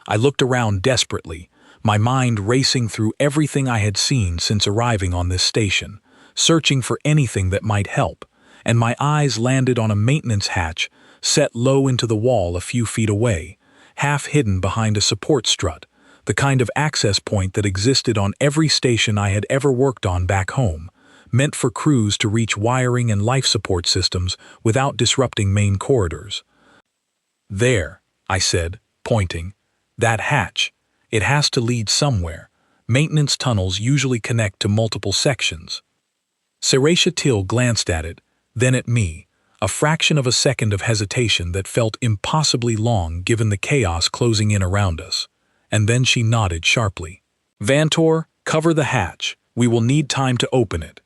I looked around desperately, my mind racing through everything I had seen since arriving on this station, searching for anything that might help, and my eyes landed on a maintenance hatch set low into the wall a few feet away, half hidden behind a support strut, the kind of access point that existed on every station I had ever worked on back home, meant for crews to reach wiring and life support systems without disrupting main corridors. "There," I said, pointing. "That hatch. It has to lead somewhere. Maintenance tunnels usually connect to multiple sections." Saratil glanced at it, then at me, a fraction of a second of hesitation that felt impossibly long given the chaos closing in around us, and then she nodded sharply. "Vantor, cover the hatch. We will need time to open it."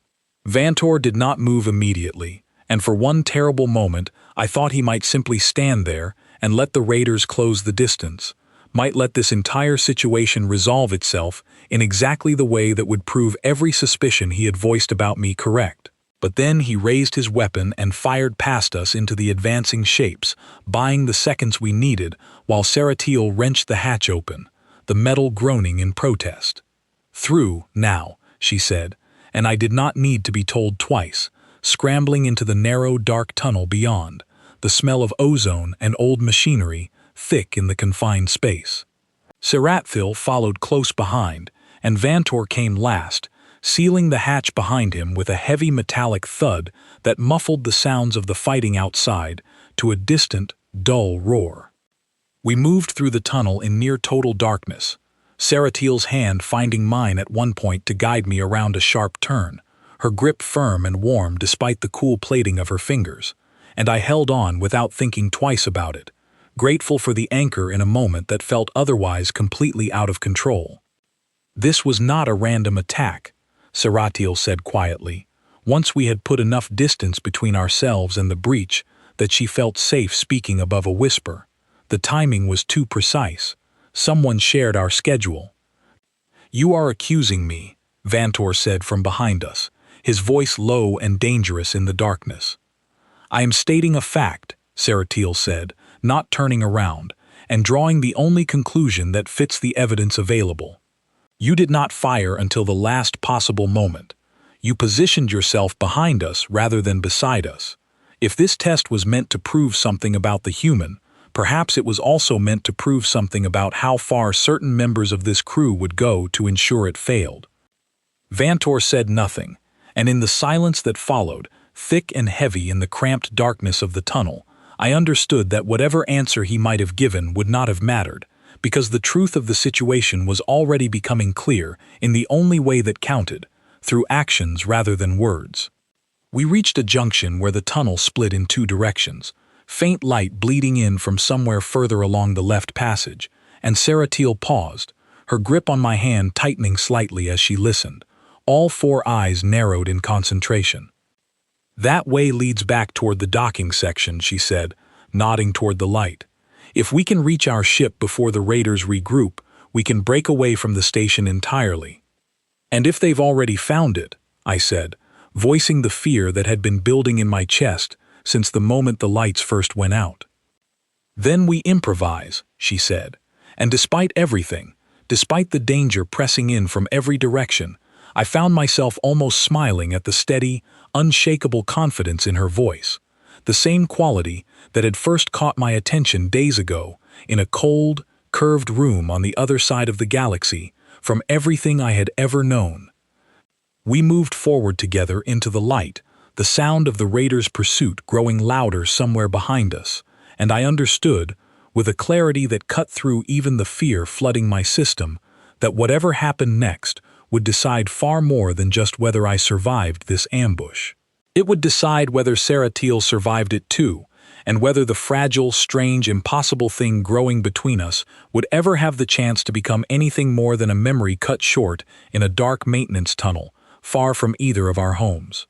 Vantor did not move immediately, and for one terrible moment I thought he might simply stand there and let the raiders close the distance, might let this entire situation resolve itself in exactly the way that would prove every suspicion he had voiced about me correct. But then he raised his weapon and fired past us into the advancing shapes, buying the seconds we needed while Saratil wrenched the hatch open, the metal groaning in protest. "Through, now," she said, and I did not need to be told twice, scrambling into the narrow, dark tunnel beyond, the smell of ozone and old machinery thick in the confined space. Saratil followed close behind, and Vantor came last, sealing the hatch behind him with a heavy metallic thud that muffled the sounds of the fighting outside to a distant, dull roar. We moved through the tunnel in near total darkness, Saratiel's hand finding mine at one point to guide me around a sharp turn, her grip firm and warm despite the cool plating of her fingers, and I held on without thinking twice about it, grateful for the anchor in a moment that felt otherwise completely out of control. This was not a random attack, Saratiel said quietly, once we had put enough distance between ourselves and the breach that she felt safe speaking above a whisper. The timing was too precise. Someone shared our schedule. "You are accusing me," Vantor said from behind us, his voice low and dangerous in the darkness. "I am stating a fact," Saratiel said, not turning around, and drawing the only conclusion that fits the evidence available. "You did not fire until the last possible moment. You positioned yourself behind us rather than beside us. If this test was meant to prove something about the human, perhaps it was also meant to prove something about how far certain members of this crew would go to ensure it failed." Vantor said nothing, and in the silence that followed, thick and heavy in the cramped darkness of the tunnel, I understood that whatever answer he might have given would not have mattered, because the truth of the situation was already becoming clear in the only way that counted, through actions rather than words. We reached a junction where the tunnel split in two directions, faint light bleeding in from somewhere further along the left passage, and Saratiel paused, her grip on my hand tightening slightly as she listened, all four eyes narrowed in concentration. "That way leads back toward the docking section," she said, nodding toward the light. "If we can reach our ship before the raiders regroup, we can break away from the station entirely." "And if they've already found it," I said, voicing the fear that had been building in my chest since the moment the lights first went out. "Then we improvise," she said, and despite everything, despite the danger pressing in from every direction, I found myself almost smiling at the steady, unshakable confidence in her voice, the same quality that had first caught my attention days ago in a cold, curved room on the other side of the galaxy from everything I had ever known. We moved forward together into the light, the sound of the raiders' pursuit growing louder somewhere behind us, and I understood, with a clarity that cut through even the fear flooding my system, that whatever happened next would decide far more than just whether I survived this ambush. It would decide whether Saratiel survived it too, and whether the fragile, strange, impossible thing growing between us would ever have the chance to become anything more than a memory cut short in a dark maintenance tunnel, far from either of our homes.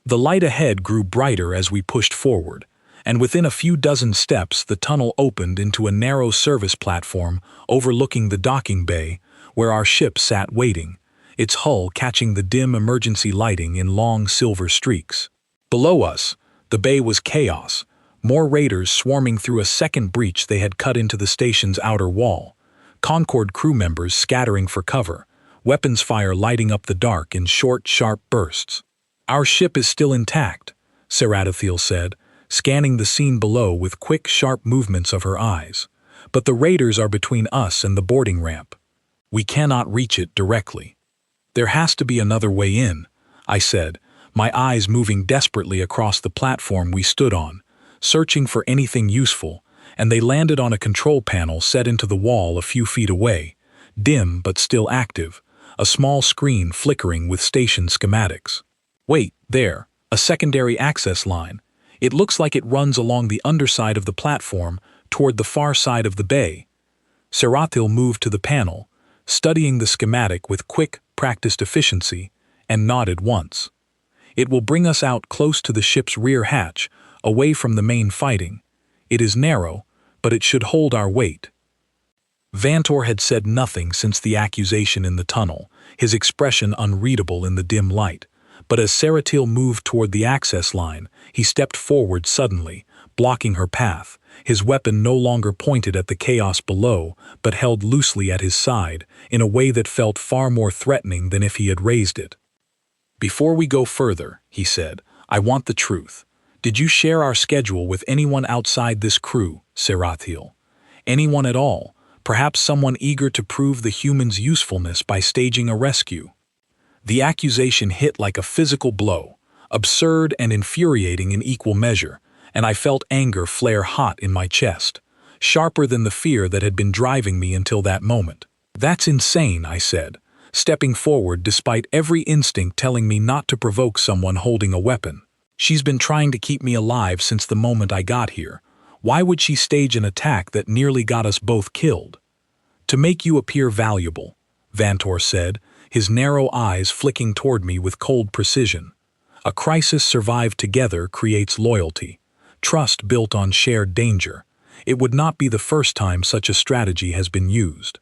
The light ahead grew brighter as we pushed forward, and within a few dozen steps the tunnel opened into a narrow service platform overlooking the docking bay, where our ship sat waiting, its hull catching the dim emergency lighting in long silver streaks. Below us, the bay was chaos, more raiders swarming through a second breach they had cut into the station's outer wall, Concord crew members scattering for cover, weapons fire lighting up the dark in short, sharp bursts. "Our ship is still intact," Saratiel said, scanning the scene below with quick, sharp movements of her eyes. "But the raiders are between us and the boarding ramp. We cannot reach it directly." "There has to be another way in," I said, my eyes moving desperately across the platform we stood on, searching for anything useful, and they landed on a control panel set into the wall a few feet away, dim but still active, a small screen flickering with station schematics. "Wait, there, a secondary access line. It looks like it runs along the underside of the platform toward the far side of the bay." Saratiel moved to the panel, studying the schematic with quick, practiced efficiency, and nodded once. "It will bring us out close to the ship's rear hatch, away from the main fighting. It is narrow, but it should hold our weight." Vantor had said nothing since the accusation in the tunnel, his expression unreadable in the dim light. But as Saratiel moved toward the access line, he stepped forward suddenly, blocking her path, his weapon no longer pointed at the chaos below, but held loosely at his side, in a way that felt far more threatening than if he had raised it. "Before we go further," he said, "I want the truth. Did you share our schedule with anyone outside this crew, Saratiel? Anyone at all? Perhaps someone eager to prove the human's usefulness by staging a rescue?" The accusation hit like a physical blow, absurd and infuriating in equal measure, and I felt anger flare hot in my chest, sharper than the fear that had been driving me until that moment. "That's insane," I said, stepping forward despite every instinct telling me not to provoke someone holding a weapon. "She's been trying to keep me alive since the moment I got here. Why would she stage an attack that nearly got us both killed?" "To make you appear valuable," Vantor said, his narrow eyes flicking toward me with cold precision. "A crisis survived together creates loyalty, trust built on shared danger. It would not be the first time such a strategy has been used."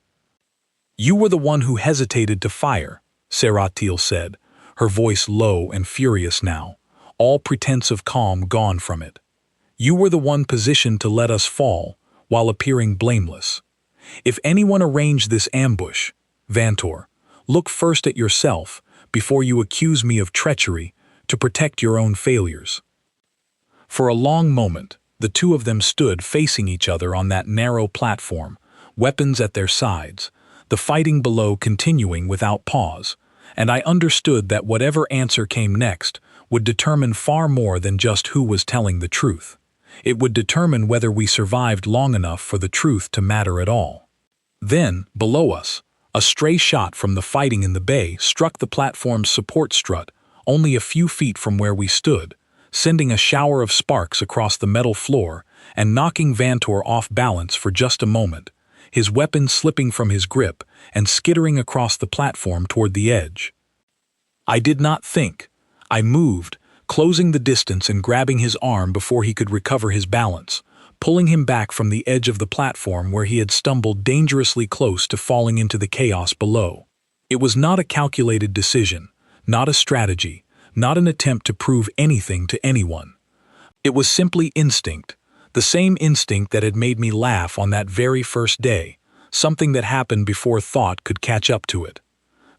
"You were the one who hesitated to fire," Seratil said, her voice low and furious now, all pretense of calm gone from it. "You were the one positioned to let us fall, while appearing blameless. If anyone arranged this ambush, Vantor, look first at yourself before you accuse me of treachery to protect your own failures." For a long moment, the two of them stood facing each other on that narrow platform, weapons at their sides, the fighting below continuing without pause, and I understood that whatever answer came next would determine far more than just who was telling the truth. It would determine whether we survived long enough for the truth to matter at all. Then, below us, a stray shot from the fighting in the bay struck the platform's support strut only a few feet from where we stood, sending a shower of sparks across the metal floor and knocking Vantor off balance for just a moment, his weapon slipping from his grip and skittering across the platform toward the edge. I did not think. I moved, closing the distance and grabbing his arm before he could recover his balance, pulling him back from the edge of the platform where he had stumbled dangerously close to falling into the chaos below. It was not a calculated decision, not a strategy, not an attempt to prove anything to anyone. It was simply instinct, the same instinct that had made me laugh on that very first day, something that happened before thought could catch up to it.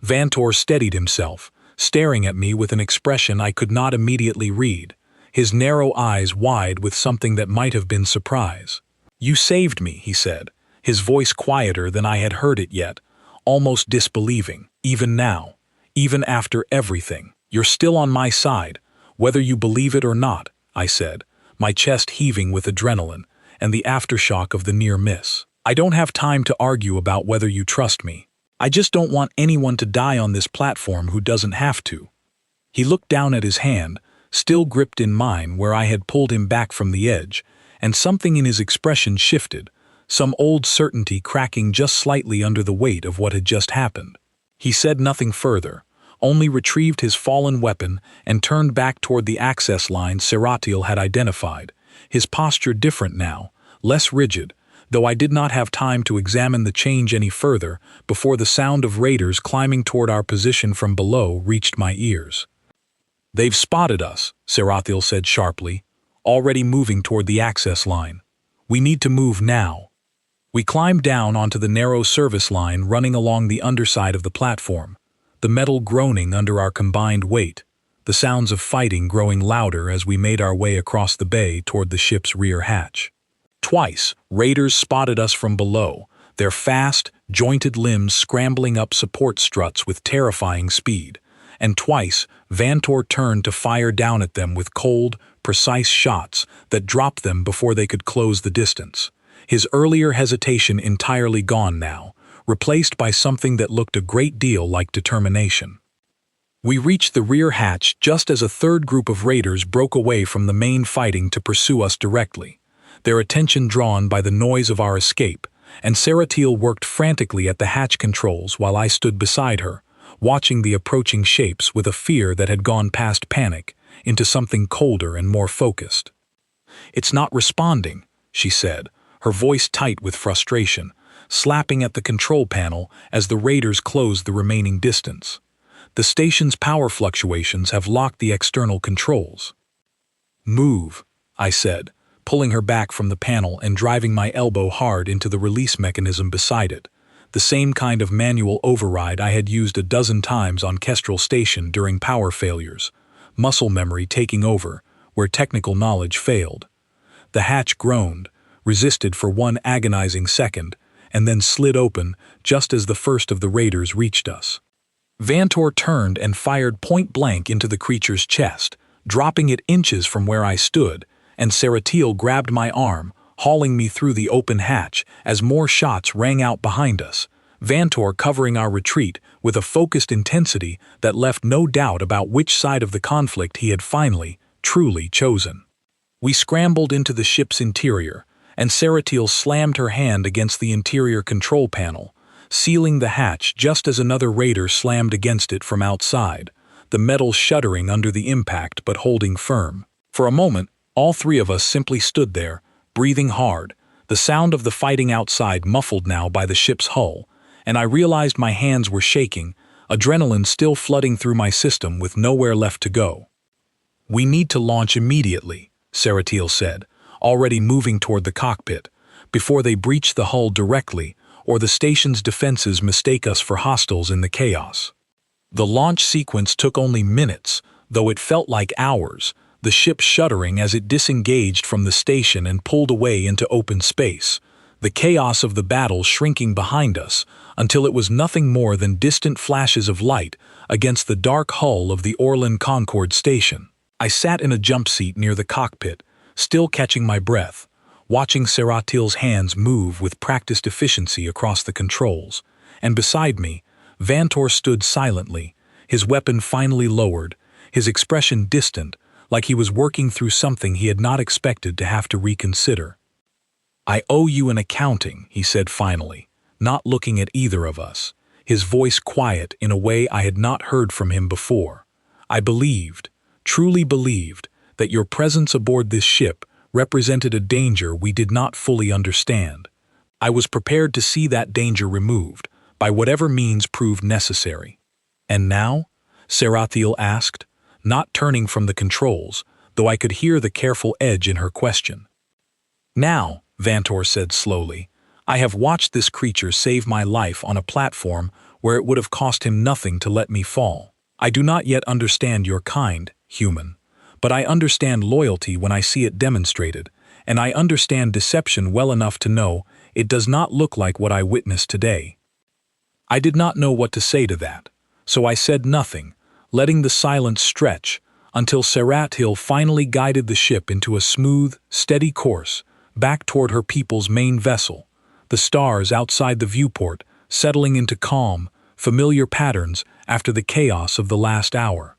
Vantor steadied himself, staring at me with an expression I could not immediately read, his narrow eyes wide with something that might have been surprise. "You saved me," he said, his voice quieter than I had heard it yet, almost disbelieving. "Even now, even after everything, you're still on my side, whether you believe it or not," I said, my chest heaving with adrenaline and the aftershock of the near miss. "I don't have time to argue about whether you trust me. I just don't want anyone to die on this platform who doesn't have to." He looked down at his hand, still gripped in mine where I had pulled him back from the edge, and something in his expression shifted, some old certainty cracking just slightly under the weight of what had just happened. He said nothing further, only retrieved his fallen weapon and turned back toward the access line Seratil had identified, his posture different now, less rigid, though I did not have time to examine the change any further before the sound of raiders climbing toward our position from below reached my ears. "They've spotted us," Seratil said sharply, already moving toward the access line. "We need to move now." We climbed down onto the narrow service line running along the underside of the platform, the metal groaning under our combined weight, the sounds of fighting growing louder as we made our way across the bay toward the ship's rear hatch. Twice, raiders spotted us from below, their fast, jointed limbs scrambling up support struts with terrifying speed, and twice Vantor turned to fire down at them with cold, precise shots that dropped them before they could close the distance, his earlier hesitation entirely gone now, replaced by something that looked a great deal like determination. We reached the rear hatch just as a third group of raiders broke away from the main fighting to pursue us directly, their attention drawn by the noise of our escape, and Seratil worked frantically at the hatch controls while I stood beside her, watching the approaching shapes with a fear that had gone past panic into something colder and more focused. "It's not responding," she said, her voice tight with frustration, slapping at the control panel as the raiders closed the remaining distance. "The station's power fluctuations have locked the external controls." "Move," I said, pulling her back from the panel and driving my elbow hard into the release mechanism beside it, the same kind of manual override I had used a dozen times on Kestrel Station during power failures, muscle memory taking over where technical knowledge failed. The hatch groaned, resisted for one agonizing second, and then slid open just as the first of the raiders reached us. Vantor turned and fired point-blank into the creature's chest, dropping it inches from where I stood, and Seratiel grabbed my arm, hauling me through the open hatch as more shots rang out behind us, Vantor covering our retreat with a focused intensity that left no doubt about which side of the conflict he had finally, truly chosen. We scrambled into the ship's interior, and Seratiel slammed her hand against the interior control panel, sealing the hatch just as another raider slammed against it from outside, the metal shuddering under the impact but holding firm. For a moment, all three of us simply stood there, breathing hard, the sound of the fighting outside muffled now by the ship's hull, and I realized my hands were shaking, adrenaline still flooding through my system with nowhere left to go. "We need to launch immediately," Seratiel said, already moving toward the cockpit, "before they breach the hull directly, or the station's defenses mistake us for hostiles in the chaos." The launch sequence took only minutes, though it felt like hours, the ship shuddering as it disengaged from the station and pulled away into open space, the chaos of the battle shrinking behind us until it was nothing more than distant flashes of light against the dark hull of the Orlan Concord station. I sat in a jump seat near the cockpit, still catching my breath, watching Seratiel's hands move with practiced efficiency across the controls, and beside me, Vantor stood silently, his weapon finally lowered, his expression distant, like he was working through something he had not expected to have to reconsider. "I owe you an accounting," he said finally, not looking at either of us, his voice quiet in a way I had not heard from him before. "I believed, truly believed, that your presence aboard this ship represented a danger we did not fully understand. I was prepared to see that danger removed, by whatever means proved necessary." "And now?" Seratiel asked, not turning from the controls, though I could hear the careful edge in her question. "Now," Vantor said slowly, "I have watched this creature save my life on a platform where it would have cost him nothing to let me fall. I do not yet understand your kind, human, but I understand loyalty when I see it demonstrated, and I understand deception well enough to know it does not look like what I witnessed today." I did not know what to say to that, so I said nothing, letting the silence stretch until Seratiel finally guided the ship into a smooth, steady course back toward her people's main vessel, the stars outside the viewport settling into calm, familiar patterns after the chaos of the last hour.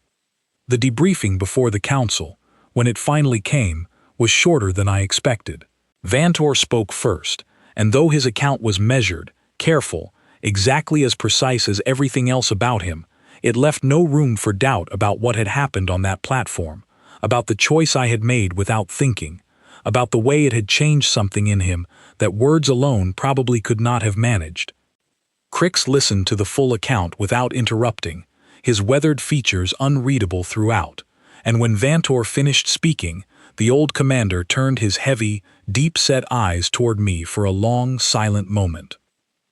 The debriefing before the council, when it finally came, was shorter than I expected. Vantor spoke first, and though his account was measured, careful, exactly as precise as everything else about him, it left no room for doubt about what had happened on that platform, about the choice I had made without thinking, about the way it had changed something in him that words alone probably could not have managed. Crix listened to the full account without interrupting, his weathered features unreadable throughout, and when Vantor finished speaking, the old commander turned his heavy, deep-set eyes toward me for a long, silent moment.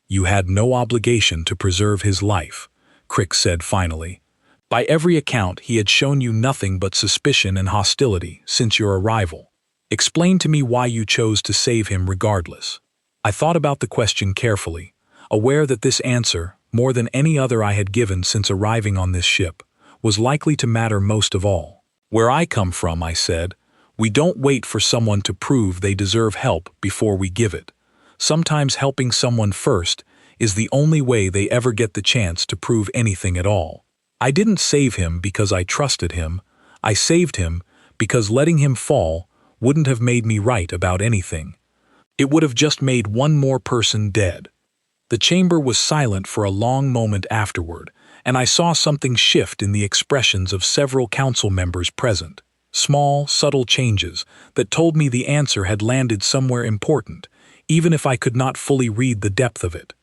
"You had no obligation to preserve his life," Crix said finally. "By every account, he had shown you nothing but suspicion and hostility since your arrival. Explain to me why you chose to save him regardless." I thought about the question carefully, aware that this answer, more than any other I had given since arriving on this ship, was likely to matter most of all. "Where I come from," I said, "we don't wait for someone to prove they deserve help before we give it. Sometimes helping someone first is the only way they ever get the chance to prove anything at all. I didn't save him because I trusted him. I saved him because letting him fall wouldn't have made me right about anything. It would have just made one more person dead." The chamber was silent for a long moment afterward, and I saw something shift in the expressions of several council members present. Small, subtle changes that told me the answer had landed somewhere important, even if I could not fully read the depth of it.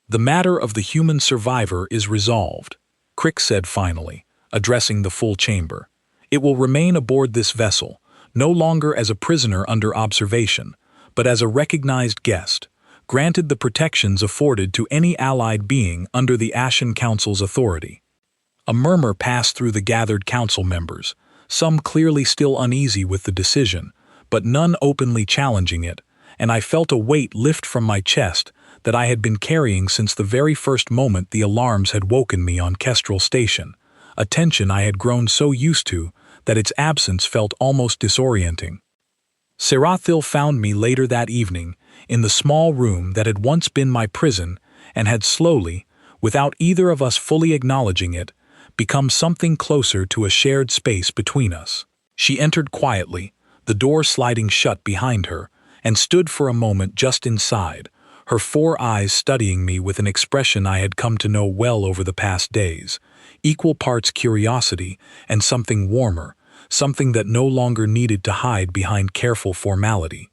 "The matter of the human survivor is resolved," Crix said finally, addressing the full chamber. "It will remain aboard this vessel, no longer as a prisoner under observation, but as a recognized guest, granted the protections afforded to any allied being under the Ashen Council's authority." A murmur passed through the gathered council members, some clearly still uneasy with the decision, but none openly challenging it, and I felt a weight lift from my chest that I had been carrying since the very first moment the alarms had woken me on Kestrel Station, a tension I had grown so used to that its absence felt almost disorienting. Serathil found me later that evening in the small room that had once been my prison and had slowly, without either of us fully acknowledging it, become something closer to a shared space between us. She entered quietly, the door sliding shut behind her, and stood for a moment just inside, her 4 eyes studying me with an expression I had come to know well over the past days, equal parts curiosity and something warmer, something that no longer needed to hide behind careful formality.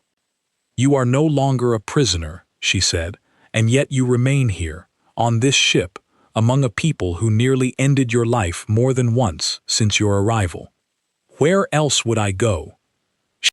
"You are no longer a prisoner," she said, "and yet you remain here, on this ship, among a people who nearly ended your life more than once since your arrival. Where else would I go?"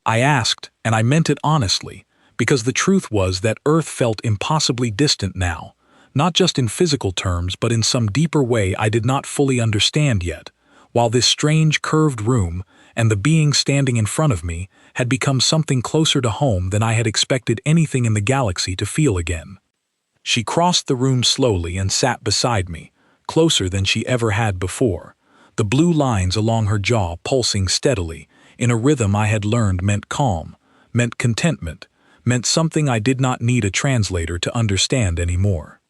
I asked, and I meant it honestly, because the truth was that Earth felt impossibly distant now, not just in physical terms but in some deeper way I did not fully understand yet, while this strange curved room and the being standing in front of me had become something closer to home than I had expected anything in the galaxy to feel again. She crossed the room slowly and sat beside me, closer than she ever had before, the blue lines along her jaw pulsing steadily, in a rhythm I had learned meant calm, meant contentment, meant something I did not need a translator to understand anymore.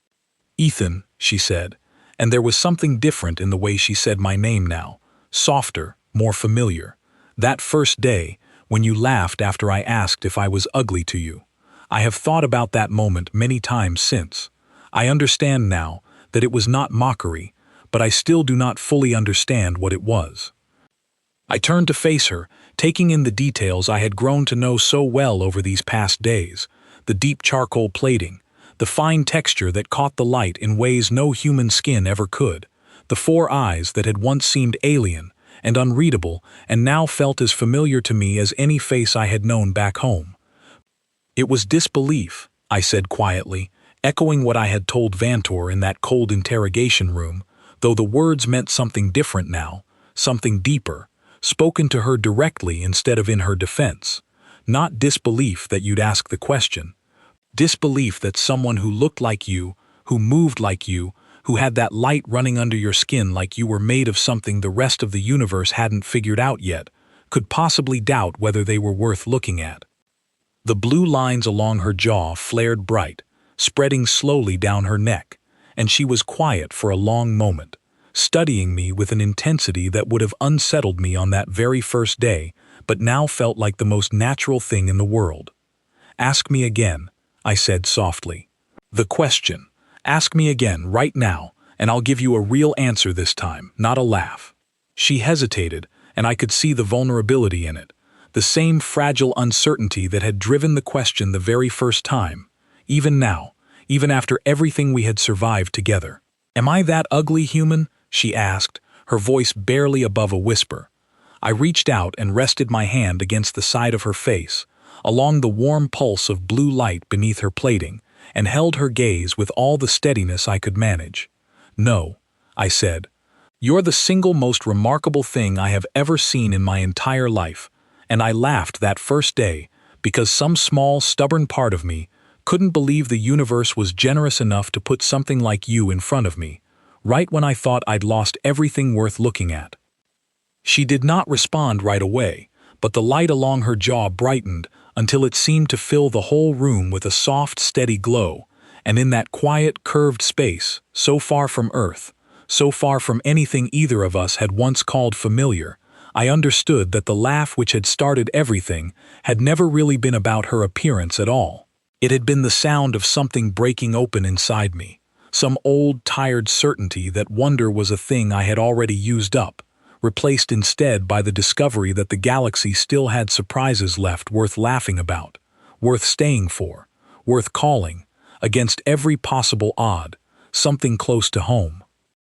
"Ethan," she said, and there was something different in the way she said my name now, softer, more familiar. "That first day, when you laughed after I asked if I was ugly to you. I have thought about that moment many times since. I understand now that it was not mockery, but I still do not fully understand what it was." I turned to face her, taking in the details I had grown to know so well over these past days, the deep charcoal plating, the fine texture that caught the light in ways no human skin ever could, the 4 eyes that had once seemed alien and unreadable and now felt as familiar to me as any face I had known back home. "It was disbelief," I said quietly, echoing what I had told Vantor in that cold interrogation room, though the words meant something different now, something deeper, spoken to her directly instead of in her defense. Not disbelief that you'd ask the question. Disbelief that someone who looked like you, who moved like you, who had that light running under your skin like you were made of something the rest of the universe hadn't figured out yet, could possibly doubt whether they were worth looking at. The blue lines along her jaw flared bright, spreading slowly down her neck, and she was quiet for a long moment, studying me with an intensity that would have unsettled me on that very first day, but now felt like the most natural thing in the world. "Ask me again," I said softly. "The question. Ask me again, right now, and I'll give you a real answer this time, not a laugh." She hesitated, and I could see the vulnerability in it, the same fragile uncertainty that had driven the question the very first time, even now, even after everything we had survived together. "Am I that ugly, human?" she asked, her voice barely above a whisper. I reached out and rested my hand against the side of her face, along the warm pulse of blue light beneath her plating, and held her gaze with all the steadiness I could manage. "No," I said. "You're the single most remarkable thing I have ever seen in my entire life," and I laughed that first day because some small, stubborn part of me couldn't believe the universe was generous enough to put something like you in front of me, right when I thought I'd lost everything worth looking at. She did not respond right away, but the light along her jaw brightened until it seemed to fill the whole room with a soft, steady glow, and in that quiet, curved space, so far from Earth, so far from anything either of us had once called familiar, I understood that the laugh which had started everything had never really been about her appearance at all. It had been the sound of something breaking open inside me, some old, tired certainty that wonder was a thing I had already used up, replaced instead by the discovery that the galaxy still had surprises left worth laughing about, worth staying for, worth calling, against every possible odd, something close to home.